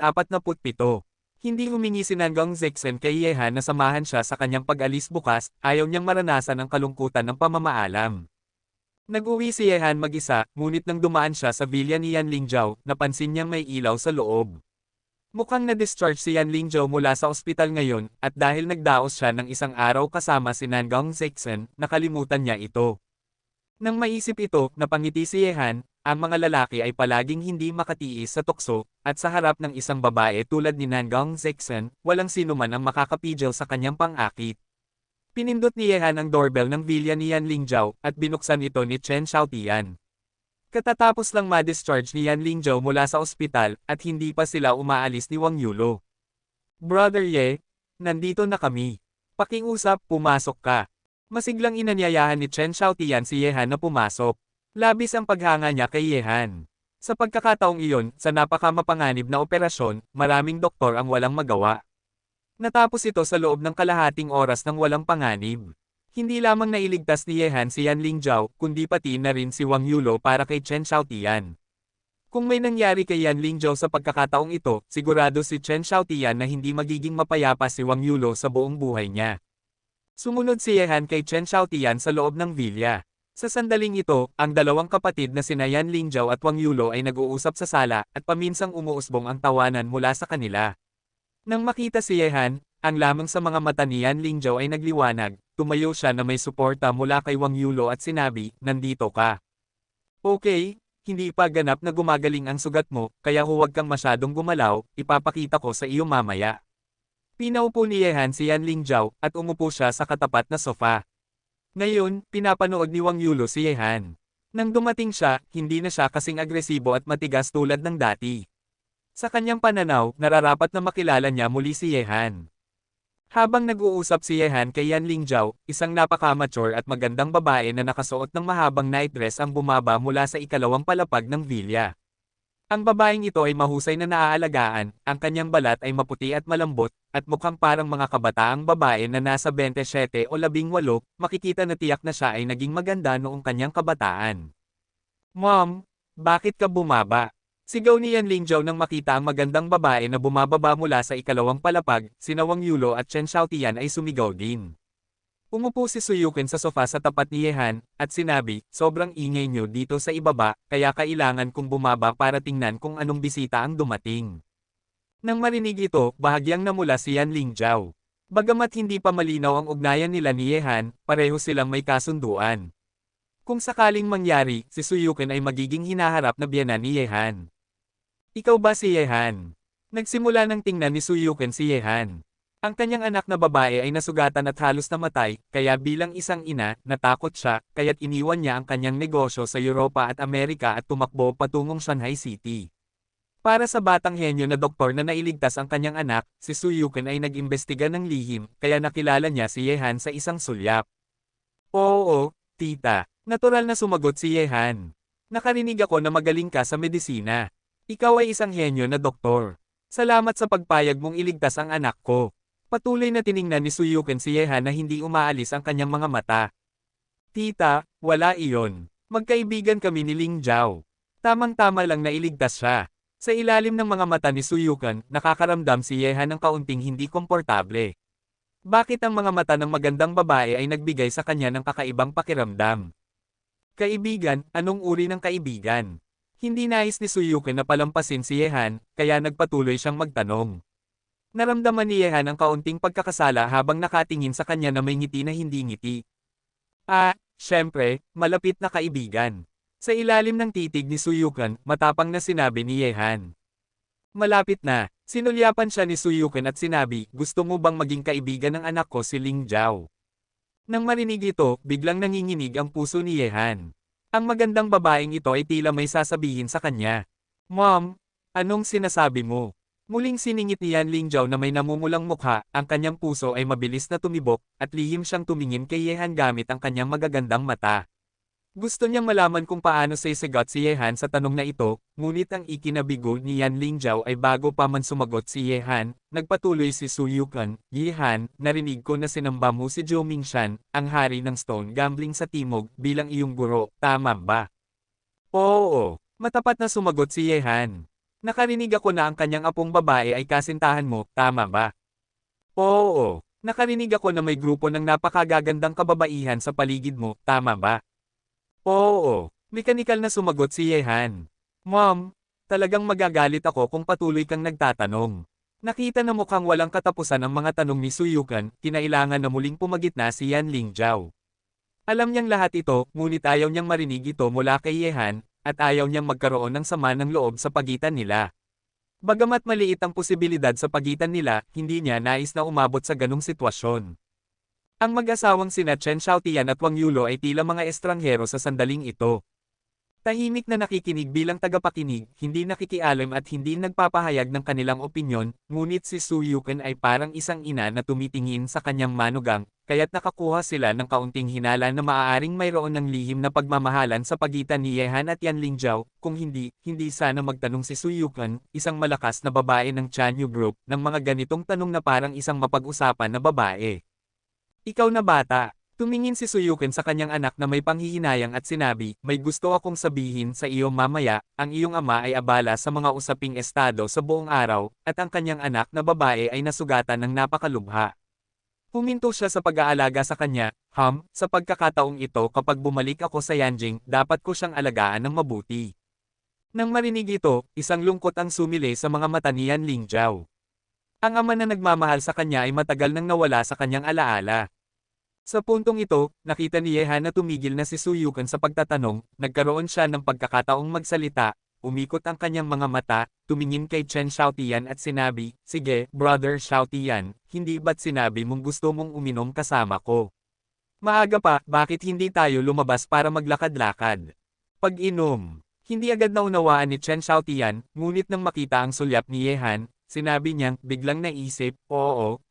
Hindi humingi si Nangang Zeksen kay Yehan na samahan siya sa kanyang pag-alis bukas, ayaw niyang maranasan ang kalungkutan ng pamamaalam. Nag-uwi si Yehan mag-isa, ngunit nang dumaan siya sa villa ni Yan Lingzhao, napansin niyang may ilaw sa loob. Mukhang na-discharge si Yan Lingzhao mula sa ospital ngayon, at dahil nagdaos siya ng isang araw kasama si Nangang Zeksen, nakalimutan niya ito. Nang maisip ito, napangiti si Yehan, ang mga lalaki ay palaging hindi makatiis sa tukso, at sa harap ng isang babae tulad ni Nangang Zeksen, walang sino man ang makakapigil sa kanyang pang-akit. Pinindot ni Yehan ang doorbell ng villa ni Yan Lingzhao, at binuksan ito ni Chen Xiaotian. Katatapos lang ma-discharge ni Yan Lingzhao mula sa ospital, at hindi pa sila umaalis ni Wang Yulo. Brother Ye, nandito na kami. Pakiusap, pumasok ka. Masiglang inanyayahan ni Chen Xiaotian si Yehan na pumasok. Labis ang paghanga niya kay Yehan. Sa pagkakataong iyon, sa napakamapanganib na operasyon, maraming doktor ang walang magawa. Natapos ito sa loob ng kalahating oras ng walang panganib. Hindi lamang nailigtas ni Yehan si Yan Lingzhao, kundi pati na rin si Wang Yulo para kay Chen Xiaotian. Kung may nangyari kay Yan Lingzhao sa pagkakataong ito, sigurado si Chen Xiaotian na hindi magiging mapayapa si Wang Yulo sa buong buhay niya. Sumunod si Yehan kay Chen Xiaotian sa loob ng villa. Sa sandaling ito, ang dalawang kapatid na sina Yan Lingzhao at Wang Yulo ay nag-uusap sa sala, at paminsang umuusbong ang tawanan mula sa kanila. Nang makita si Yehan, ang lamang sa mga mata ni Yan Lingzhao ay nagliwanag, tumayo siya na may suporta mula kay Wang Yulo at sinabi, nandito ka. Okay, hindi pa ganap na gumagaling ang sugat mo, kaya huwag kang masyadong gumalaw, ipapakita ko sa iyo mamaya. Pinaupo ni Yehan si Yan Lingzhao, at umupo siya sa katapat na sofa. Ngayon, pinapanood ni Wang Yulo si Yehan. Nang dumating siya, hindi na siya kasing agresibo at matigas tulad ng dati. Sa kanyang pananaw, nararapat na makilala niya muli si Yehan. Habang nag-uusap si Yehan kay Yan Lingzhao, isang napaka-mature at magandang babae na nakasuot ng mahabang nightdress ang bumaba mula sa ikalawang palapag ng villa. Ang babaeng ito ay mahusay na naaalagaan, ang kanyang balat ay maputi at malambot, at mukhang parang mga kabataang babae na nasa 27 o 18, makikita na tiyak na siya ay naging maganda noong kanyang kabataan. Mom, bakit ka bumaba? Sigaw ni Yan Lingzhou nang makita ang magandang babae na bumababa mula sa ikalawang palapag, sina Wang Yulo at Chen Xiaotian ay sumigaw din. Umupo si Suyukin sa sofa sa tapat ni Yehan, at sinabi, sobrang ingay niyo dito sa ibaba, kaya kailangan kong bumaba para tingnan kung anong bisita ang dumating. Nang marinig ito, bahagyang namula si Yan Lingzhou. Bagamat hindi pa malinaw ang ugnayan nila ni Yehan, pareho silang may kasunduan. Kung sakaling mangyari, si Suyukin ay magiging hinaharap na biyenan ni Yehan. Ikaw ba si Yehan? Nagsimula ng tingnan ni Suyukin si Yehan. Ang kanyang anak na babae ay nasugatan at halos namatay, kaya bilang isang ina, natakot siya, kaya't iniwan niya ang kanyang negosyo sa Europa at Amerika at tumakbo patungong Shanghai City. Para sa batang henyo na doktor na nailigtas ang kanyang anak, si Suyukin ay nag-imbestiga ng lihim, kaya nakilala niya si Yehan sa isang sulyap. Oo, tita. Natural na sumagot si Yehan. Nakarinig ako na magaling ka sa medisina. Ikaw ay isang henyo na doktor. Salamat sa pagpayag mong iligtas ang anak ko. Patuloy na tiningnan ni Suyukin si Yehan na hindi umaalis ang kanyang mga mata. Tita, wala iyon. Magkaibigan kami ni Lingzhou. Tamang-tama lang na iligtas siya. Sa ilalim ng mga mata ni Suyukin, nakakaramdam si Yehan ng kaunting hindi komportable. Bakit ang mga mata ng magandang babae ay nagbigay sa kanya ng kakaibang pakiramdam? Kaibigan, anong uri ng kaibigan? Hindi nais ni Suyukin na palampasin si Yehan, kaya nagpatuloy siyang magtanong. Naramdaman ni Yehan ang kaunting pagkakasala habang nakatingin sa kanya na may ngiti na hindi ngiti. Syempre, malapit na kaibigan. Sa ilalim ng titig ni Suyukin, matapang na sinabi ni Yehan. Malapit na, sinulyapan siya ni Suyukin at sinabi, gusto mo bang maging kaibigan ng anak ko si Lingzhou? Nang marinig ito, biglang nanginginig ang puso ni Yehan. Ang magandang babaeng ito ay tila may sasabihin sa kanya. Mom, anong sinasabi mo? Muling siningit ni Yan Lingzhou na may namumulang mukha, ang kanyang puso ay mabilis na tumibok, at lihim siyang tumingin kay Yehan gamit ang kanyang magagandang mata. Gusto niyang malaman kung paano sasagot si Yehan sa tanong na ito, ngunit ang ikinabigo ni Yan Lingzhou ay bago pa man sumagot si Yehan, nagpatuloy si Suyukin, Yehan, narinig ko na sinamba mo si Zhou Mingshan, ang hari ng stone gambling sa timog, bilang iyong guro, tama ba? Oo, matapat na sumagot si Yehan. Nakarinig ako na ang kanyang apong babae ay kasintahan mo, tama ba? Oo, nakarinig ako na may grupo ng napakagagandang kababaihan sa paligid mo, tama ba? Oo, mekanikal na sumagot si Yehan. Mom, talagang magagalit ako kung patuloy kang nagtatanong. Nakita na mukhang walang katapusan ang mga tanong ni Suyukin, kinailangan na muling pumagitna si Yan Lingzhou. Alam niyang lahat ito, ngunit ayaw niyang marinig ito mula kay Yehan, at ayaw niyang magkaroon ng sama ng loob sa pagitan nila. Bagamat maliit ang posibilidad sa pagitan nila, hindi niya nais na umabot sa ganung sitwasyon. Ang mag-asawang sina Chen Xiaotian at Wang Yulo ay tila mga estranghero sa sandaling ito. Tahimik na nakikinig bilang tagapakinig, hindi nakikialam at hindi nagpapahayag ng kanilang opinyon, ngunit si Suyukin ay parang isang ina na tumitingin sa kanyang manugang, kaya't nakakuha sila ng kaunting hinala na maaaring mayroon ng lihim na pagmamahalan sa pagitan ni Yehan at Yan Lingzhou, kung hindi sana magtanong si Suyukin, isang malakas na babae ng Chanyu Group, ng mga ganitong tanong na parang isang mapag-usapan na babae. Ikaw na bata. Tumingin si Suyukin sa kanyang anak na may panghihinayang at sinabi, may gusto akong sabihin sa iyo mamaya, ang iyong ama ay abala sa mga usaping estado sa buong araw, at ang kanyang anak na babae ay nasugatan ng napakalubha. Huminto siya sa pag-aalaga sa kanya, sa pagkakataong ito kapag bumalik ako sa Yanjing, dapat ko siyang alagaan ng mabuti. Nang marinig ito, isang lungkot ang sumili sa mga mata ni Yan Lingzhou. Ang ama na nagmamahal sa kanya ay matagal nang nawala sa kanyang alaala. Sa puntong ito, nakita ni Yehan na tumigil na si Suyukin sa pagtatanong, nagkaroon siya ng pagkakataong magsalita, umikot ang kanyang mga mata, tumingin kay Chen Xiaotian at sinabi, sige, Brother Xiaotian, hindi ba't sinabi mong gusto mong uminom kasama ko? Maaga pa, bakit hindi tayo lumabas para maglakad-lakad? Pag-inom. Hindi agad naunawaan ni Chen Xiaotian, ngunit nang makita ang sulyap ni Yehan, sinabi niyang, biglang naisip, oo,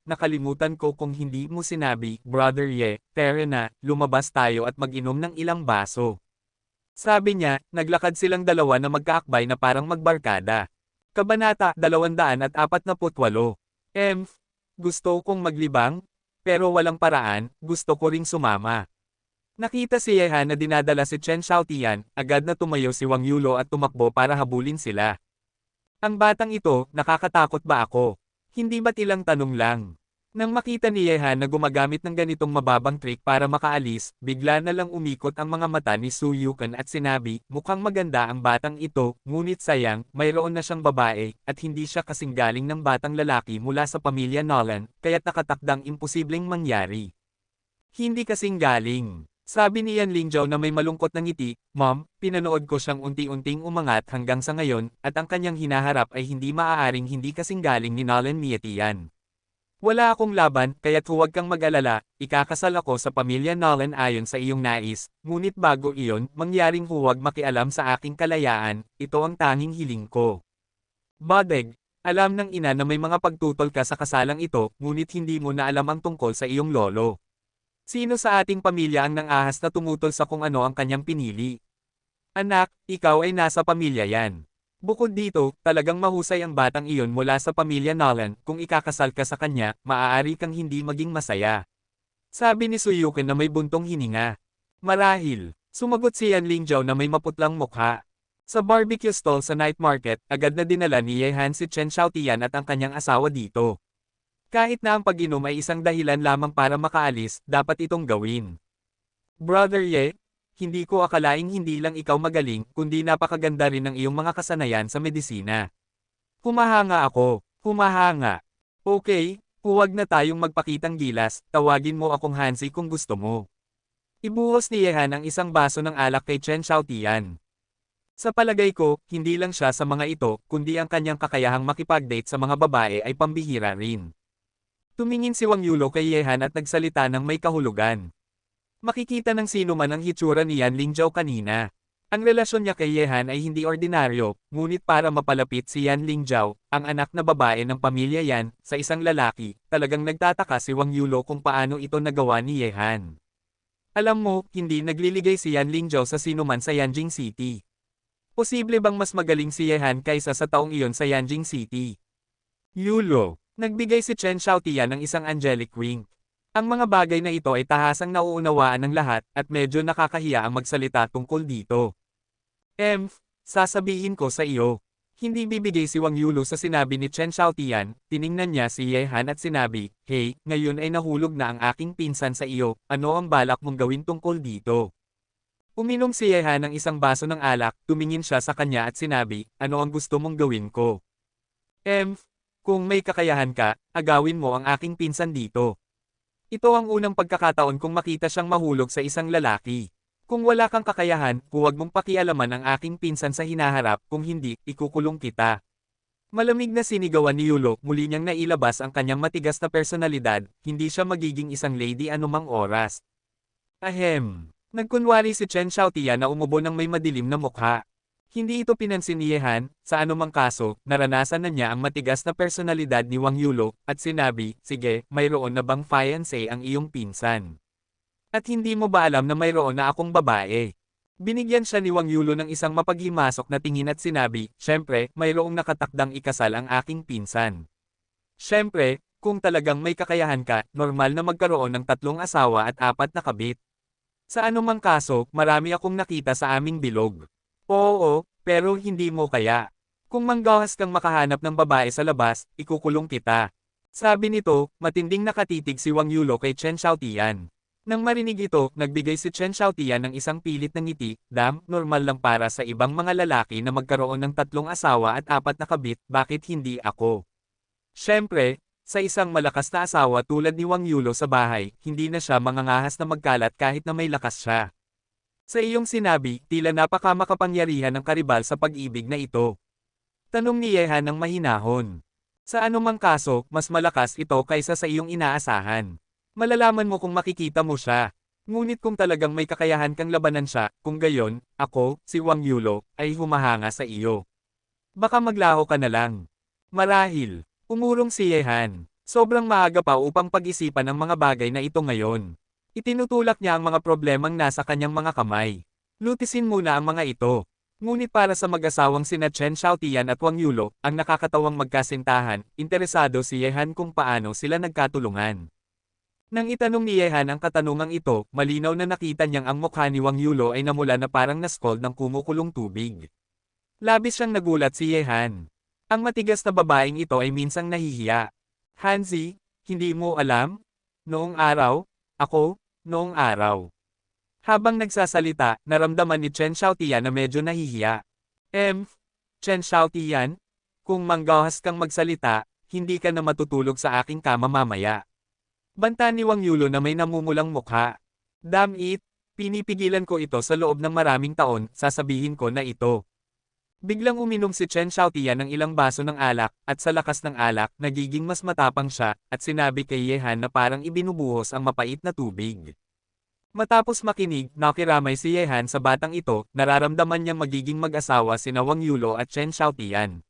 nakalimutan ko kung hindi mo sinabi, Brother Ye, tara na, lumabas tayo at mag-inom ng ilang baso. Sabi niya, naglakad silang dalawa na magkaakbay na parang magbarkada. Kabanata 248. Gusto kong maglibang, pero walang paraan, gusto ko ring sumama. Nakita si Yehan na dinadala si Chen Xiaotian, agad na tumayo si Wang Yulo at tumakbo para habulin sila. Ang batang ito, nakakatakot ba ako? Hindi ba't ilang tanong lang? Nang makita ni Yehan na gumagamit ng ganitong mababang trick para makaalis, bigla na lang umikot ang mga mata ni Su Yukan at sinabi, mukhang maganda ang batang ito, ngunit sayang, mayroon na siyang babae, at hindi siya kasing galing ng batang lalaki mula sa pamilya Nolan, kaya't nakatakdang imposibleng mangyari. Hindi kasing galing. Sabi ni Yan Lingzhou na may malungkot na ngiti, Mom, pinanood ko siyang unti-unting umangat hanggang sa ngayon, at ang kanyang hinaharap ay hindi maaaring hindi kasing galing ni Nolan Mietian. Wala akong laban, kaya't huwag kang mag-alala, ikakasal ako sa pamilya Nolan ayon sa iyong nais, ngunit bago iyon, mangyaring huwag makialam sa aking kalayaan, ito ang tanging hiling ko. Badeg, alam ng ina na may mga pagtutol ka sa kasalang ito, ngunit hindi mo na alam ang tungkol sa iyong lolo. Sino sa ating pamilya ang nang-ahas na tumutol sa kung ano ang kanyang pinili? Anak, ikaw ay nasa pamilya yan. Bukod dito, talagang mahusay ang batang iyon mula sa pamilya Nolan, kung ikakasal ka sa kanya, maaari kang hindi maging masaya. Sabi ni Suyukin na may buntong hininga. Marahil, sumagot si Yan Lingzhou na may maputlang mukha. Sa barbecue stall sa night market, agad na dinala ni Yehan si Chen Xiaotian at ang kanyang asawa dito. Kahit na ang pag-inom ay isang dahilan lamang para makaalis, dapat itong gawin. Brother Ye, hindi ko akalaing hindi lang ikaw magaling, kundi napakaganda rin ng iyong mga kasanayan sa medisina. Humahanga ako, humahanga. Okay, huwag na tayong magpakitang gilas, tawagin mo akong Hansi kung gusto mo. Ibuhos ni Yehan ang isang baso ng alak kay Chen Xiaotian. Sa palagay ko, hindi lang siya sa mga ito, kundi ang kanyang kakayahang makipag-date sa mga babae ay pambihira rin. Tumingin si Wang Yulo kay Yehan at nagsalita ng may kahulugan. Makikita ng sino man ang hitsura ni Yan Lingzhou kanina. Ang relasyon niya kay Yehan ay hindi ordinaryo, ngunit para mapalapit si Yan Lingzhou, ang anak na babae ng pamilya Yan, sa isang lalaki, talagang nagtataka si Wang Yulo kung paano ito nagawa ni Yehan. Alam mo, hindi nagliligay si Yan Lingzhou sa sino man sa Yanjing City. Posible bang mas magaling si Yehan kaysa sa taong iyon sa Yanjing City? Yulo, nagbigay si Chen Xiaotian ng isang angelic wink. Ang mga bagay na ito ay tahasang nauunawaan ng lahat, at medyo nakakahiya ang magsalita tungkol dito. Sasabihin ko sa iyo. Hindi bibigay si Wang Yulo sa sinabi ni Chen Xiaotian, tiningnan niya si Yehan at sinabi, Hey, ngayon ay nahulog na ang aking pinsan sa iyo, ano ang balak mong gawin tungkol dito? Uminom si Yehan ng isang baso ng alak, tumingin siya sa kanya at sinabi, ano ang gusto mong gawin ko? Kung may kakayahan ka, agawin mo ang aking pinsan dito. Ito ang unang pagkakataon kung makita siyang mahulog sa isang lalaki. Kung wala kang kakayahan, huwag mong pakialaman ang aking pinsan sa hinaharap, kung hindi, ikukulong kita. Malamig na sinigawan ni Yulo, muli niyang nailabas ang kanyang matigas na personalidad, hindi siya magiging isang lady anumang oras. Nagkunwari si Chen Xiaotian na umubo ng may madilim na mukha. Hindi ito pinansin ni Yehan, sa anumang kaso, naranasan na niya ang matigas na personalidad ni Wang Yulo, at sinabi, sige, mayroon na bang fiancé ang iyong pinsan? At hindi mo ba alam na mayroon na akong babae? Binigyan siya ni Wang Yulo ng isang mapaghimasok na tingin at sinabi, syempre, mayroong nakatakdang ikasal ang aking pinsan. Syempre, kung talagang may kakayahan ka, normal na magkaroon ng 3 asawa at 4 na kabit. Sa anumang kaso, marami akong nakita sa aming bilog. Oo, pero hindi mo kaya. Kung manggawas kang makahanap ng babae sa labas, ikukulong kita. Sabi nito, matinding nakatitig si Wang Yulo kay Chen Xiaotian. Nang marinig ito, nagbigay si Chen Xiaotian ng isang pilit na ngiti, normal lang para sa ibang mga lalaki na magkaroon ng 3 asawa at 4 na kabit, bakit hindi ako? Siyempre, sa isang malakas na asawa tulad ni Wang Yulo sa bahay, hindi na siya mangangahas na magkalat kahit na may lakas siya. Sa iyong sinabi, tila napakamakapangyarihan ng karibal sa pag-ibig na ito. Tanong ni Yehan ng mahinahon. Sa anumang kaso, mas malakas ito kaysa sa iyong inaasahan. Malalaman mo kung makikita mo siya. Ngunit kung talagang may kakayahan kang labanan siya, kung gayon, ako, si Wang Yulo, ay humahanga sa iyo. Baka maglaho ka na lang. Marahil, umurong si Yehan. Sobrang maaga pa upang pag-isipan ang mga bagay na ito ngayon. Itinutulak niya ang mga problemang nasa kanyang mga kamay. Lutisin muna ang mga ito. Ngunit para sa mag-asawang sina Chen Xiaotian at Wang Yulo, ang nakakatawang magkasintahan, interesado si Yehan kung paano sila nagkatulungan. Nang itanong ni Yehan ang katanungang ito, malinaw na nakita niyang ang mukha ni Wang Yulo ay namula na parang nascold ng kumukulong tubig. Labis siyang nagulat si Yehan. Ang matigas na babaeng ito ay minsang nahihiya. Hanzi, hindi mo alam? Noong araw? Noong araw. Habang nagsasalita, naramdaman ni Chen Xiaotian na medyo nahihiya. Chen Xiaotian? Kung manggahas kang magsalita, hindi ka na matutulog sa aking kama mamaya. Banta ni Wang Yulo na may namumulang mukha. Damn it, pinipigilan ko ito sa loob ng maraming taon, sasabihin ko na ito. Biglang uminom si Chen Xiaotian ng ilang baso ng alak, at sa lakas ng alak, nagiging mas matapang siya, at sinabi kay Yehan na parang ibinubuhos ang mapait na tubig. Matapos makinig, nakiramay si Yehan sa batang ito, nararamdaman niyang magiging mag-asawa sina Wang Yulo at Chen Xiaotian.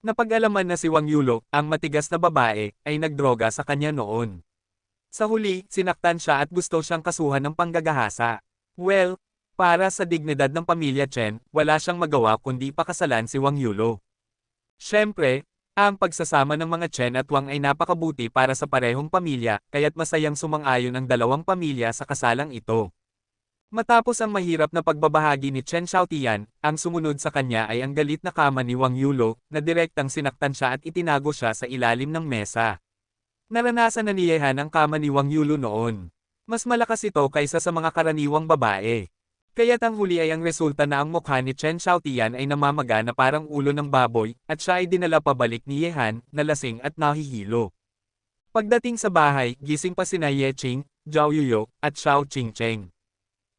Napag-alaman na si Wang Yulo, ang matigas na babae, ay nagdroga sa kanya noon. Sa huli, sinaktan siya at gusto siyang kasuhan ng panggagahasa. Well, para sa dignidad ng pamilya Chen, wala siyang magawa kundi pakasalan si Wang Yulo. Siyempre, ang pagsasama ng mga Chen at Wang ay napakabuti para sa parehong pamilya, kaya't masayang sumang-ayon ang dalawang pamilya sa kasalang ito. Matapos ang mahirap na pagbabahagi ni Chen Xiaotian, ang sumunod sa kanya ay ang galit na kama ni Wang Yulo, na direktang sinaktan siya at itinago siya sa ilalim ng mesa. Naranasan na ni Yehan ang kama ni Wang Yulo noon. Mas malakas ito kaysa sa mga karaniwang babae. Kaya't ang huli ay ang resulta na ang mukha ni Chen Xiaotian ay namamaga na parang ulo ng baboy, at siya ay dinala pabalik ni Yehan, na lasing at nahihilo. Pagdating sa bahay, gising pa sina Ye Qing, Zhao Yuyo, at Xiao Qingcheng.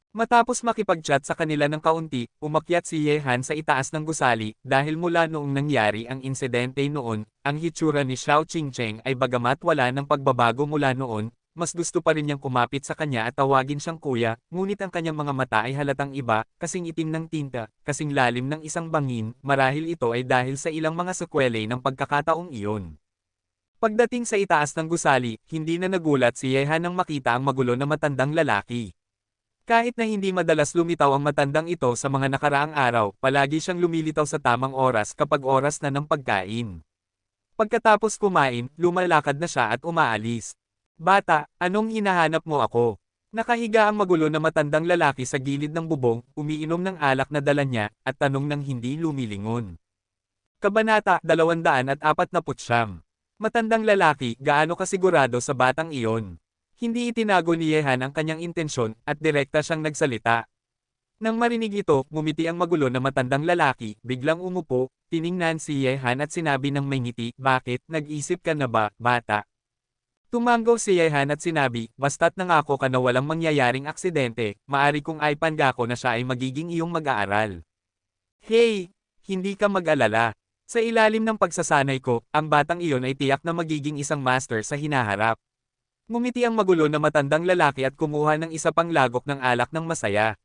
Matapos makipag-chat sa kanila ng kaunti, umakyat si Yehan sa itaas ng gusali, dahil mula noong nangyari ang insidente noon, ang hitsura ni Xiao Qingcheng ay bagamat wala ng pagbabago mula noon, mas gusto pa rin niyang kumapit sa kanya at tawagin siyang kuya, ngunit ang kanyang mga mata ay halatang iba, kasing itim ng tinta, kasing lalim ng isang bangin, marahil ito ay dahil sa ilang mga sekwela ng pagkakataong iyon. Pagdating sa itaas ng gusali, hindi na nagulat si Yehan nang makita ang magulo na matandang lalaki. Kahit na hindi madalas lumitaw ang matandang ito sa mga nakaraang araw, palagi siyang lumilitaw sa tamang oras kapag oras na ng pagkain. Pagkatapos kumain, lumalakad na siya at umaalis. Bata, anong hinahanap mo ako? Nakahiga ang magulo na matandang lalaki sa gilid ng bubong, umiinom ng alak na dala niya, at tanong ng hindi lumilingon. Kabanata 249. Matandang lalaki, gaano kasigurado sa batang iyon? Hindi itinago ni Yehan ang kanyang intensyon, at direkta siyang nagsalita. Nang marinig ito, ngumiti ang magulo na matandang lalaki, biglang umupo, tiningnan si Yehan at sinabi ng may ngiti, bakit, nag-isip ka na ba, bata? Tumango si Yehan at sinabi, basta't nangako ka na walang mangyayaring aksidente, maari kong aipangako na siya ay magiging iyong mag-aaral. Hey, hindi ka mag-alala. Sa ilalim ng pagsasanay ko, ang batang iyon ay tiyak na magiging isang master sa hinaharap. Ngumiti ang magulo na matandang lalaki at kumuha ng isa pang lagok ng alak ng masaya.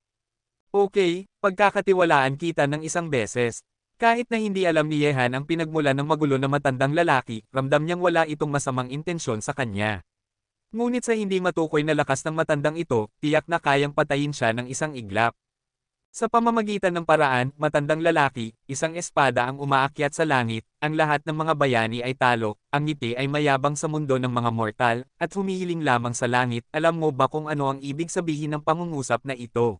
Okay, pagkakatiwalaan kita ng isang beses. Kahit na hindi alam ni Yehan ang pinagmula ng magulo na matandang lalaki, ramdam niyang wala itong masamang intensyon sa kanya. Ngunit sa hindi matukoy na lakas ng matandang ito, tiyak na kayang patayin siya ng isang iglap. Sa pamamagitan ng paraan, matandang lalaki, isang espada ang umaakyat sa langit, ang lahat ng mga bayani ay talo, ang ngiti ay mayabang sa mundo ng mga mortal, at humihiling lamang sa langit. Alam mo ba kung ano ang ibig sabihin ng pangungusap na ito?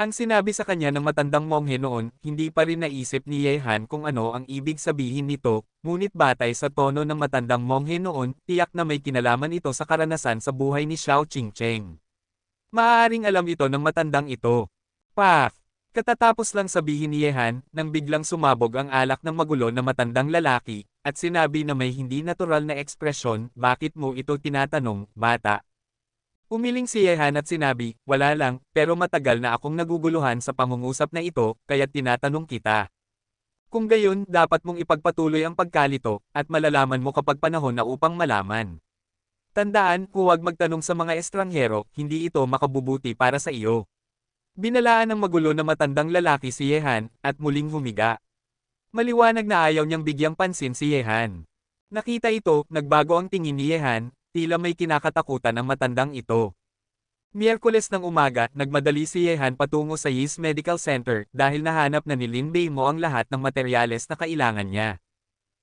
Ang sinabi sa kanya ng matandang monghe noon, hindi pa rin naisip ni Yehan kung ano ang ibig sabihin nito, ngunit batay sa tono ng matandang monghe noon, tiyak na may kinalaman ito sa karanasan sa buhay ni Xiao Qingcheng. Maaaring alam ito ng matandang ito. Pak! Katatapos lang sabihin ni Yehan, nang biglang sumabog ang alak ng magulo na matandang lalaki, at sinabi na may hindi natural na ekspresyon, bakit mo ito tinatanong, bata? Umiling si Yehan at sinabi, wala lang, pero matagal na akong naguguluhan sa pangungusap na ito, kaya't tinatanong kita. Kung gayon, dapat mong ipagpatuloy ang pagkalito, at malalaman mo kapag panahon na upang malaman. Tandaan, huwag magtanong sa mga estranghero, hindi ito makabubuti para sa iyo. Binalaan ng magulo na matandang lalaki si Yehan, at muling humiga. Maliwanag na ayaw niyang bigyang pansin si Yehan. Nakita ito, nagbago ang tingin ni Yehan, tila may kinakatakutan ang matandang ito. Miyerkules ng umaga, nagmadali si Yehan patungo sa Yis Medical Center dahil nahanap na ni Lin Beimo ang lahat ng materyales na kailangan niya.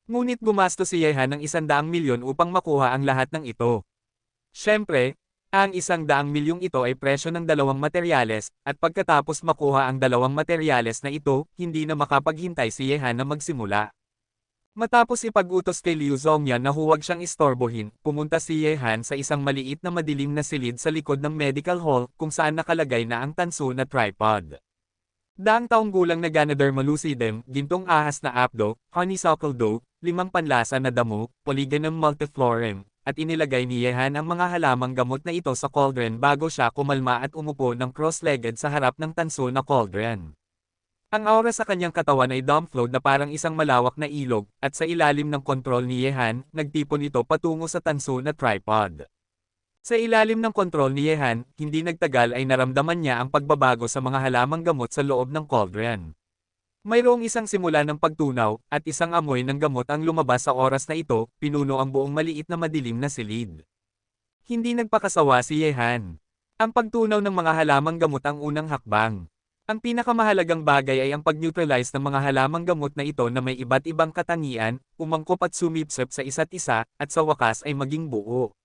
Ngunit gumastos si Yehan ng 100 milyon upang makuha ang lahat ng ito. Siyempre, ang 100 milyong ito ay presyo ng dalawang materyales, at pagkatapos makuha ang dalawang materyales na ito, hindi na makapaghintay si Yehan na magsimula. Matapos ipag-utos kay Liu Zongyan na huwag siyang istorbohin, pumunta si Yehan sa isang maliit na madilim na silid sa likod ng medical hall kung saan nakalagay na ang tanso na tripod. Daang taong gulang na Ganoderma lucidum, gintong ahas na apdo, honeysuckle dough, 5 panlasa na damo, Polygonum multiflorem, at inilagay ni Yehan ang mga halamang gamot na ito sa cauldron bago siya kumalma at umupo ng cross-legged sa harap ng tanso na cauldron. Ang aura sa kanyang katawan ay dome-flowed na parang isang malawak na ilog, at sa ilalim ng kontrol ni Yehan, nagtipon ito patungo sa tanso na tripod. Sa ilalim ng kontrol ni Yehan, hindi nagtagal ay naramdaman niya ang pagbabago sa mga halamang gamot sa loob ng cauldron. Mayroong isang simula ng pagtunaw, at isang amoy ng gamot ang lumabas sa oras na ito, pinuno ang buong maliit na madilim na silid. Hindi nagpakasawa si Yehan. Ang pagtunaw ng mga halamang gamot ang unang hakbang. Ang pinakamahalagang bagay ay ang pag-neutralize ng mga halamang gamot na ito na may iba't ibang katangian, umangkop at sumipsip sa isa't isa, at sa wakas ay maging buo.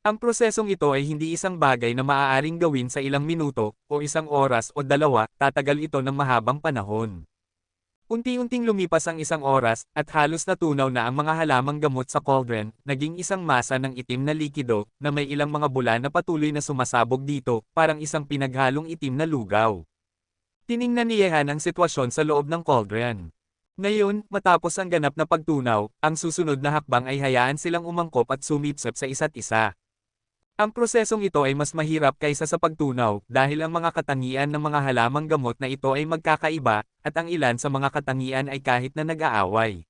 Ang prosesong ito ay hindi isang bagay na maaaring gawin sa ilang minuto, o isang oras o dalawa, tatagal ito ng mahabang panahon. Unti-unting lumipas ang isang oras, at halos natunaw na ang mga halamang gamot sa cauldron, naging isang masa ng itim na likido, na may ilang mga bula na patuloy na sumasabog dito, parang isang pinaghalong itim na lugaw. Tiningnan ni Yehan ang sitwasyon sa loob ng cauldron. Ngayon, matapos ang ganap na pagtunaw, ang susunod na hakbang ay hayaan silang umangkop at sumipsip sa isa't isa. Ang prosesong ito ay mas mahirap kaysa sa pagtunaw dahil ang mga katangian ng mga halamang gamot na ito ay magkakaiba, at ang ilan sa mga katangian ay kahit na nag-aaway.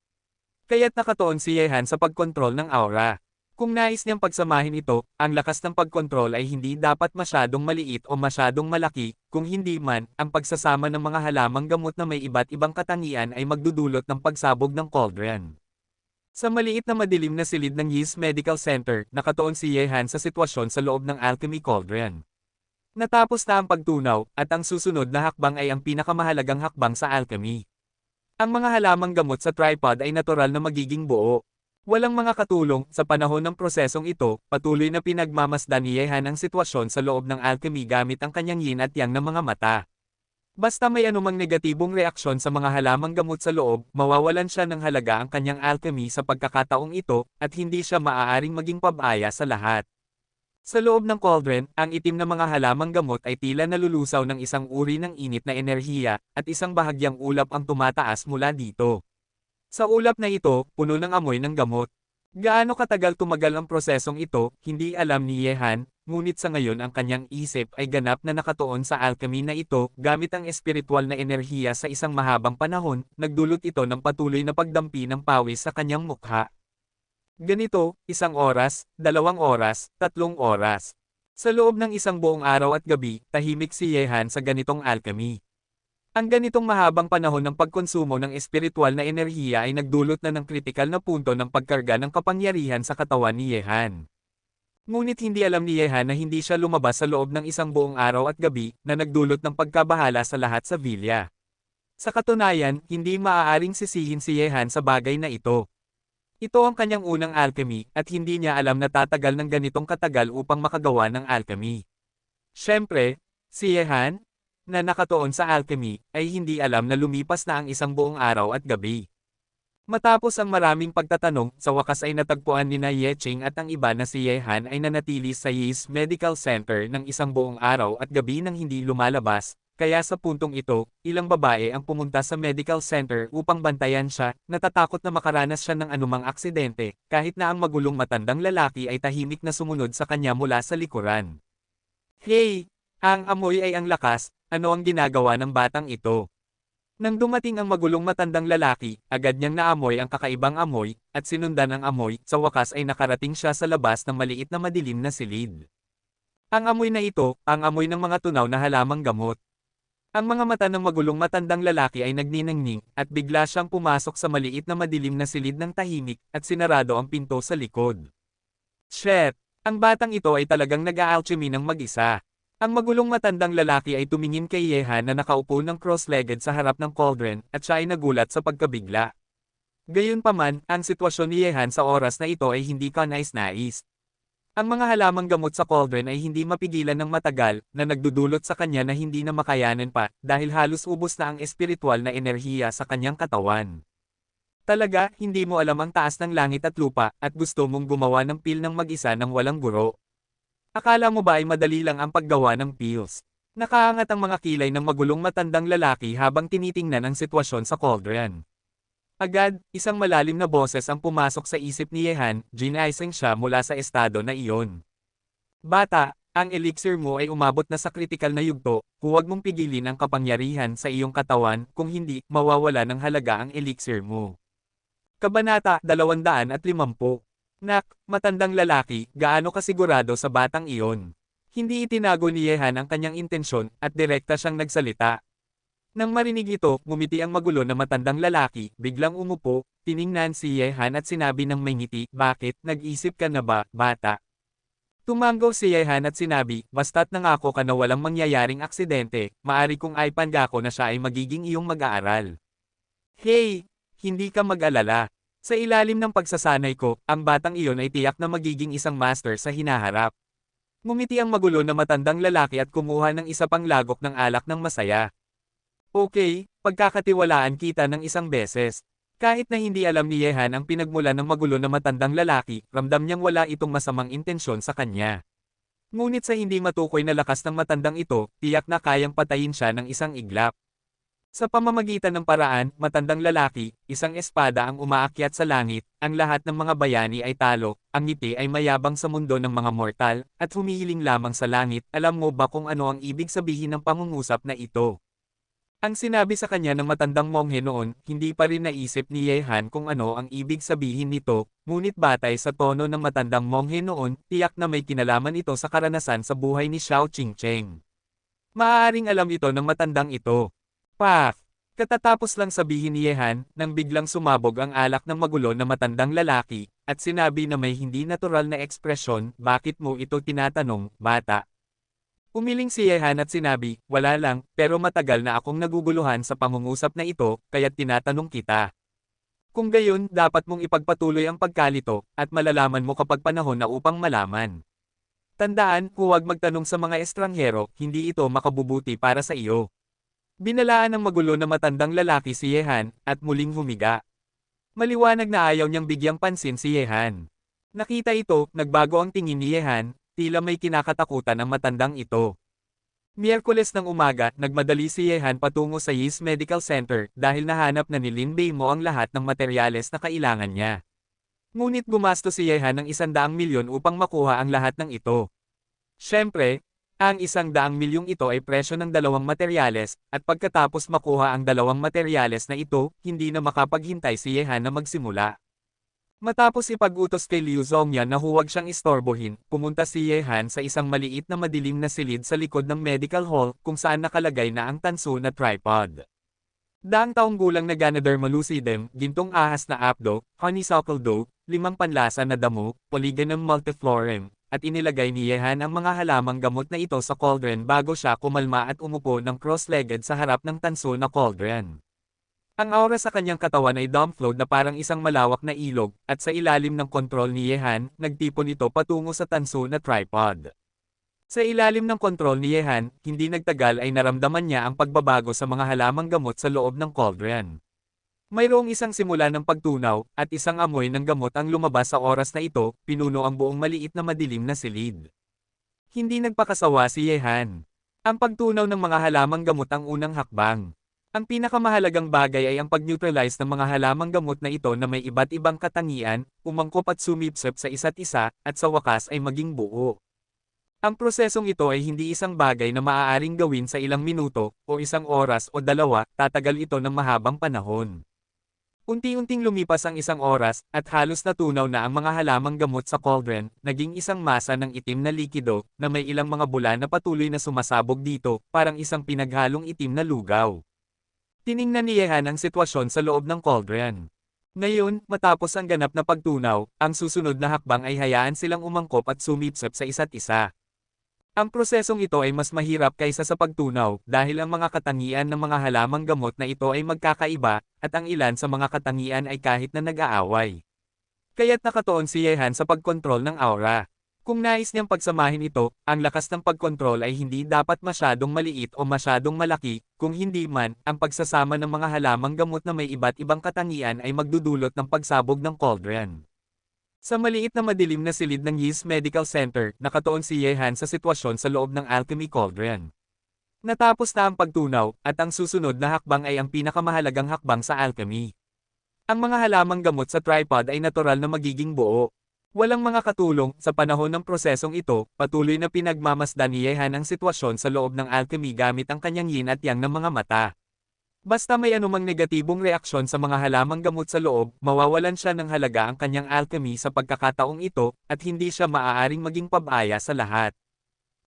Kaya't nakatuon si Yehan sa pagkontrol ng aura. Kung nais niyang pagsamahin ito, ang lakas ng pagkontrol ay hindi dapat masyadong maliit o masyadong malaki, kung hindi man, ang pagsasama ng mga halamang gamot na may iba't ibang katangian ay magdudulot ng pagsabog ng cauldron. Sa maliit na madilim na silid ng Yis Medical Center, nakatuon si Yehan sa sitwasyon sa loob ng alchemy cauldron. Natapos na ang pagtunaw, at ang susunod na hakbang ay ang pinakamahalagang hakbang sa alchemy. Ang mga halamang gamot sa tripod ay natural na magiging buo. Walang mga katulong, sa panahon ng prosesong ito, patuloy na pinagmamasdan ni Yehan ang sitwasyon sa loob ng alchemy gamit ang kanyang yin at yang na mga mata. Basta may anumang negatibong reaksyon sa mga halamang gamot sa loob, mawawalan siya ng halaga ang kanyang alchemy sa pagkakataong ito, at hindi siya maaaring maging pabaya sa lahat. Sa loob ng cauldron, ang itim na mga halamang gamot ay tila nalulusaw ng isang uri ng init na enerhiya, at isang bahagyang ulap ang tumataas mula dito. Sa ulap na ito, puno ng amoy ng gamot. Gaano katagal tumagal ang prosesong ito, hindi alam ni Yehan, ngunit sa ngayon ang kanyang isip ay ganap na nakatuon sa alchemy na ito, gamit ang espiritual na enerhiya sa isang mahabang panahon, nagdulot ito ng patuloy na pagdampi ng pawis sa kanyang mukha. Ganito, 1 oras, 2 oras, 3 oras. Sa loob ng isang buong araw at gabi, tahimik si Yehan sa ganitong alchemy. Ang ganitong mahabang panahon ng pagkonsumo ng espiritual na enerhiya ay nagdulot na ng kritikal na punto ng pagkarga ng kapangyarihan sa katawan ni Yehan. Ngunit hindi alam ni Yehan na hindi siya lumabas sa loob ng isang buong araw at gabi, na nagdulot ng pagkabahala sa lahat sa villa. Sa katunayan, hindi maaaring sisihin si Yehan sa bagay na ito. Ito ang kanyang unang alchemy, at hindi niya alam na tatagal ng ganitong katagal upang makagawa ng alchemy. Siyempre, si Yehan, na nakatuon sa alchemy, ay hindi alam na lumipas na ang isang buong araw at gabi. Matapos ang maraming pagtatanong, sa wakas ay natagpuan nina Yeching at ang iba na si Yehan ay nanatili sa Yis Medical Center ng isang buong araw at gabi nang hindi lumalabas, kaya sa puntong ito, ilang babae ang pumunta sa medical center upang bantayan siya, natatakot na makaranas siya ng anumang aksidente, kahit na ang magulong matandang lalaki ay tahimik na sumunod sa kanya mula sa likuran. Hey! Ang amoy ay ang lakas, ano ang ginagawa ng batang ito? Nang dumating ang magulong matandang lalaki, agad niyang naamoy ang kakaibang amoy, at sinundan ang amoy, sa wakas ay nakarating siya sa labas ng maliit na madilim na silid. Ang amoy na ito, ang amoy ng mga tunaw na halamang gamot. Ang mga mata ng magulong matandang lalaki ay nagniningning, at bigla siyang pumasok sa maliit na madilim na silid ng tahimik, at sinarado ang pinto sa likod. Shit! Ang batang ito ay talagang nag-aalchemy ng mag-isa. Ang magulong matandang lalaki ay tumingin kay Yehan na nakaupo ng cross-legged sa harap ng cauldron, at siya ay nagulat sa pagkabigla. Gayunpaman, ang sitwasyon ni Yehan sa oras na ito ay hindi kanais-nais. Ang mga halamang gamot sa cauldron ay hindi mapigilan ng matagal na nagdudulot sa kanya na hindi na makayanan pa dahil halos ubos na ang espiritual na enerhiya sa kanyang katawan. Talaga, hindi mo alam ang taas ng langit at lupa at gusto mong gumawa ng pil ng mag-isa ng walang guro. Akala mo ba ay madali lang ang paggawa ng pills? Nakaangat ang mga kilay ng magulong matandang lalaki habang tinitingnan ang sitwasyon sa cauldron. Agad, isang malalim na boses ang pumasok sa isip ni Yehan, ginaising siya mula sa estado na iyon. Bata, ang elixir mo ay umabot na sa kritikal na yugto, huwag mong pigilin ang kapangyarihan sa iyong katawan, kung hindi, mawawala ng halaga ang elixir mo. Kabanata 250. Nak, matandang lalaki, gaano kasigurado sa batang iyon? Hindi itinago ni Yehan ang kanyang intensyon at direkta siyang nagsalita. Nang marinig ito, ngumiti ang magulo na matandang lalaki, biglang umupo, tiningnan si Yehan at sinabi ng may ngiti, bakit, nag-isip ka na ba, bata? Tumanggaw si Yehan at sinabi, basta't nangako ka na walang mangyayaring aksidente, maari kong aipangako na siya ay magiging iyong mag-aaral. Hey, hindi ka mag-alala. Sa ilalim ng pagsasanay ko, ang batang iyon ay tiyak na magiging isang master sa hinaharap. Ngumiti ang magulo na matandang lalaki at kumuha ng isa pang lagok ng alak ng masaya. Okay, pagkakatiwalaan kita ng isang beses. Kahit na hindi alam ni Yehan ang pinagmula ng magulo na matandang lalaki, ramdam niyang wala itong masamang intensyon sa kanya. Ngunit sa hindi matukoy na lakas ng matandang ito, tiyak na kayang patayin siya ng isang iglap. Sa pamamagitan ng paraan, matandang lalaki, isang espada ang umaakyat sa langit, ang lahat ng mga bayani ay talo, ang ngiti ay mayabang sa mundo ng mga mortal, at humihiling lamang sa langit. Alam mo ba kung ano ang ibig sabihin ng pangungusap na ito? Ang sinabi sa kanya ng matandang monghe noon, hindi pa rin naisip ni Yehan kung ano ang ibig sabihin nito, ngunit batay sa tono ng matandang monghe noon, tiyak na may kinalaman ito sa karanasan sa buhay ni Xiao Qingcheng. Maaaring alam ito ng matandang ito. Pak! Katatapos lang sabihin ni Yehan, nang biglang sumabog ang alak ng magulo na matandang lalaki, at sinabi na may hindi natural na ekspresyon, bakit mo ito tinatanong, bata? Umiling si Yehan at sinabi, wala lang, pero matagal na akong naguguluhan sa pangungusap na ito, kaya't tinatanong kita. Kung gayon, dapat mong ipagpatuloy ang pagkalito, at malalaman mo kapag panahon na upang malaman. Tandaan, huwag magtanong sa mga estranghero, hindi ito makabubuti para sa iyo. Binalaan ng magulo na matandang lalaki si Yehan, at muling humiga. Maliwanag na ayaw niyang bigyang pansin si Yehan. Nakita ito, nagbago ang tingin ni Yehan, tila may kinakatakutan ang matandang ito. Miyerkules ng umaga, nagmadali si Yehan patungo sa Yis Medical Center dahil nahanap na ni Lin Beimo ang lahat ng materyales na kailangan niya. Ngunit gumasto si Yehan ng 100 milyon upang makuha ang lahat ng ito. Siyempre, ang 100 milyong ito ay presyo ng 2 materyales, at pagkatapos makuha ang 2 materyales na ito, hindi na makapaghintay si Yehan na magsimula. Matapos ipag-utos kay Liu Zongyan na huwag siyang istorbohin, pumunta si Yehan sa isang maliit na madilim na silid sa likod ng medical hall kung saan nakalagay na ang tanso na tripod. Daang taong gulang na Ganoderma lucidum, gintong ahas na apdo, honeysuckle dough, 5 panlasa na damo, Polygonum multiflorem, at inilagay ni Yehan ang mga halamang gamot na ito sa cauldron bago siya kumalma at umupo ng cross-legged sa harap ng tanso na cauldron. Ang aura sa kanyang katawan ay downflowed na parang isang malawak na ilog, at sa ilalim ng kontrol ni Yehan, nagtipon ito patungo sa tanso na tripod. Sa ilalim ng kontrol ni Yehan, hindi nagtagal ay naramdaman niya ang pagbabago sa mga halamang gamot sa loob ng cauldron. Mayroong isang simula ng pagtunaw, at isang amoy ng gamot ang lumabas sa oras na ito, pinuno ang buong maliit na madilim na silid. Hindi nagpakasawa si Yehan. Ang pagtunaw ng mga halamang gamot ang unang hakbang. Ang pinakamahalagang bagay ay ang pag-neutralize ng mga halamang gamot na ito na may iba't ibang katangian, umangkop at sumipsip sa isa't isa, at sa wakas ay maging buo. Ang prosesong ito ay hindi isang bagay na maaaring gawin sa ilang minuto, o isang oras o dalawa, tatagal ito ng mahabang panahon. Unti-unting lumipas ang isang oras, at halos natunaw na ang mga halamang gamot sa cauldron, naging isang masa ng itim na likido, na may ilang mga bula na patuloy na sumasabog dito, parang isang pinaghalong itim na lugaw. Tiningnan ni Yehan ang sitwasyon sa loob ng cauldron. Ngayon, matapos ang ganap na pagtunaw, ang susunod na hakbang ay hayaan silang umangkop at sumipsip sa isa't isa. Ang prosesong ito ay mas mahirap kaysa sa pagtunaw dahil ang mga katangian ng mga halamang gamot na ito ay magkakaiba, at ang ilan sa mga katangian ay kahit na nag-aaway. Kaya't nakatuon si Yehan sa pagkontrol ng aura. Kung nais niyang pagsamahin ito, ang lakas ng pagkontrol ay hindi dapat masyadong maliit o masyadong malaki, kung hindi man, ang pagsasama ng mga halamang gamot na may iba't ibang katangian ay magdudulot ng pagsabog ng cauldron. Sa maliit na madilim na silid ng Yis Medical Center, nakatuon si Yehan sa sitwasyon sa loob ng alchemy cauldron. Natapos na ang pagtunaw, at ang susunod na hakbang ay ang pinakamahalagang hakbang sa alchemy. Ang mga halamang gamot sa tripod ay natural na magiging buo. Walang mga katulong, sa panahon ng prosesong ito, patuloy na pinagmamasdan ni Yehan ang sitwasyon sa loob ng alchemy gamit ang kanyang yin at yang ng mga mata. Basta may anumang negatibong reaksyon sa mga halamang gamot sa loob, mawawalan siya ng halaga ang kanyang alchemy sa pagkakataong ito, at hindi siya maaaring maging pabaya sa lahat.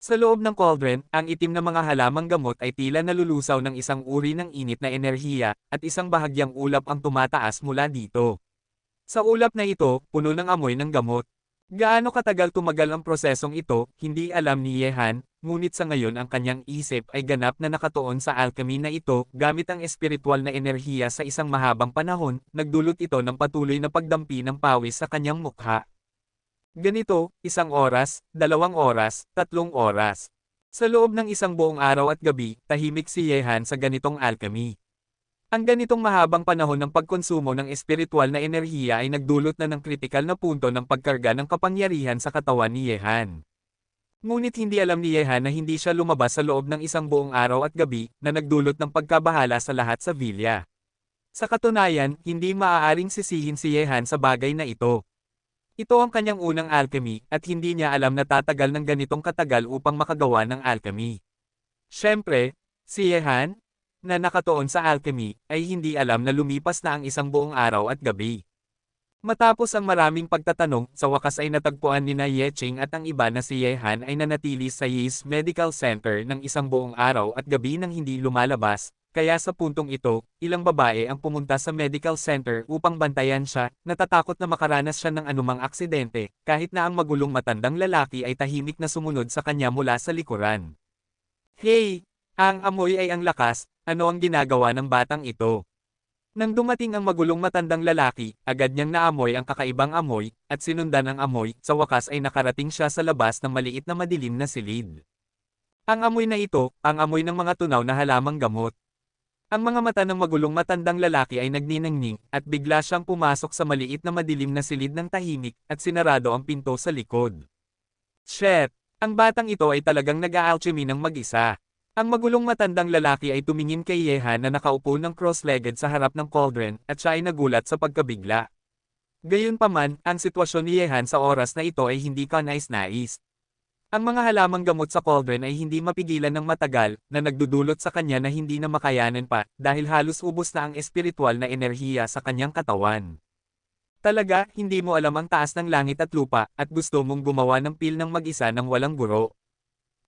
Sa loob ng cauldron, ang itim na mga halamang gamot ay tila nalulusaw ng isang uri ng init na enerhiya, at isang bahagyang ulap ang tumataas mula dito. Sa ulap na ito, puno ng amoy ng gamot. Gaano katagal tumagal ang prosesong ito, hindi alam ni Yehan, ngunit sa ngayon ang kanyang isip ay ganap na nakatuon sa alchemy na ito, gamit ang espiritual na enerhiya sa isang mahabang panahon, nagdulot ito ng patuloy na pagdampi ng pawis sa kanyang mukha. Ganito, 1 oras, 2 oras, 3 oras. Sa loob ng isang buong araw at gabi, tahimik si Yehan sa ganitong alchemy. Ang ganitong mahabang panahon ng pagkonsumo ng espiritual na enerhiya ay nagdulot na ng kritikal na punto ng pagkarga ng kapangyarihan sa katawan ni Yehan. Ngunit hindi alam ni Yehan na hindi siya lumabas sa loob ng isang buong araw at gabi, na nagdulot ng pagkabahala sa lahat sa villa. Sa katunayan, hindi maaaring sisihin si Yehan sa bagay na ito. Ito ang kanyang unang alchemy, at hindi niya alam na tatagal ng ganitong katagal upang makagawa ng alchemy. Siyempre, si Yehan, na nakatuon sa alchemy, ay hindi alam na lumipas na ang isang buong araw at gabi. Matapos ang maraming pagtatanong, sa wakas ay natagpuan ni na Yeching at ang iba na si Yehan ay nanatili sa Yis Medical Center ng isang buong araw at gabi nang hindi lumalabas, kaya sa puntong ito, ilang babae ang pumunta sa medical center upang bantayan siya, natatakot na makaranas siya ng anumang aksidente, kahit na ang magulong matandang lalaki ay tahimik na sumunod sa kanya mula sa likuran. Hey! Ang amoy ay ang lakas, ano ang ginagawa ng batang ito? Nang dumating ang magulong matandang lalaki, agad niyang naamoy ang kakaibang amoy, at sinundan ang amoy, sa wakas ay nakarating siya sa labas ng maliit na madilim na silid. Ang amoy na ito, ang amoy ng mga tunaw na halamang gamot. Ang mga mata ng magulong matandang lalaki ay nagniningning, at bigla siyang pumasok sa maliit na madilim na silid ng tahimik, at sinarado ang pinto sa likod. Shit! Ang batang ito ay talagang nag-aalchemy ng mag-isa. Ang magulong matandang lalaki ay tumingin kay Yehan na nakaupo ng cross-legged sa harap ng cauldron, at siya ay nagulat sa pagkabigla. Gayunpaman, ang sitwasyon ni Yehan sa oras na ito ay hindi kanais-nais. Ang mga halamang gamot sa cauldron ay hindi mapigilan ng matagal, na nagdudulot sa kanya na hindi na makayanan pa, dahil halos ubos na ang espiritual na enerhiya sa kanyang katawan. Talaga, hindi mo alam ang taas ng langit at lupa, at gusto mong gumawa ng pil ng mag-isa ng walang guro.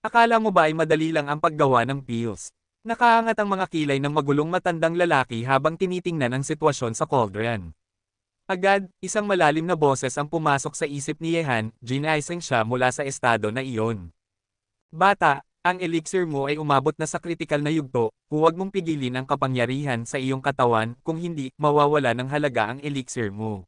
Akala mo ba ay madali lang ang paggawa ng pills? Nakaangat ang mga kilay ng magulong matandang lalaki habang tinitingnan ang sitwasyon sa cauldron. Agad, isang malalim na boses ang pumasok sa isip ni Yehan, ginaising siya mula sa estado na iyon. Bata, ang elixir mo ay umabot na sa kritikal na yugto, huwag mong pigilin ang kapangyarihan sa iyong katawan, kung hindi, mawawala ng halaga ang elixir mo.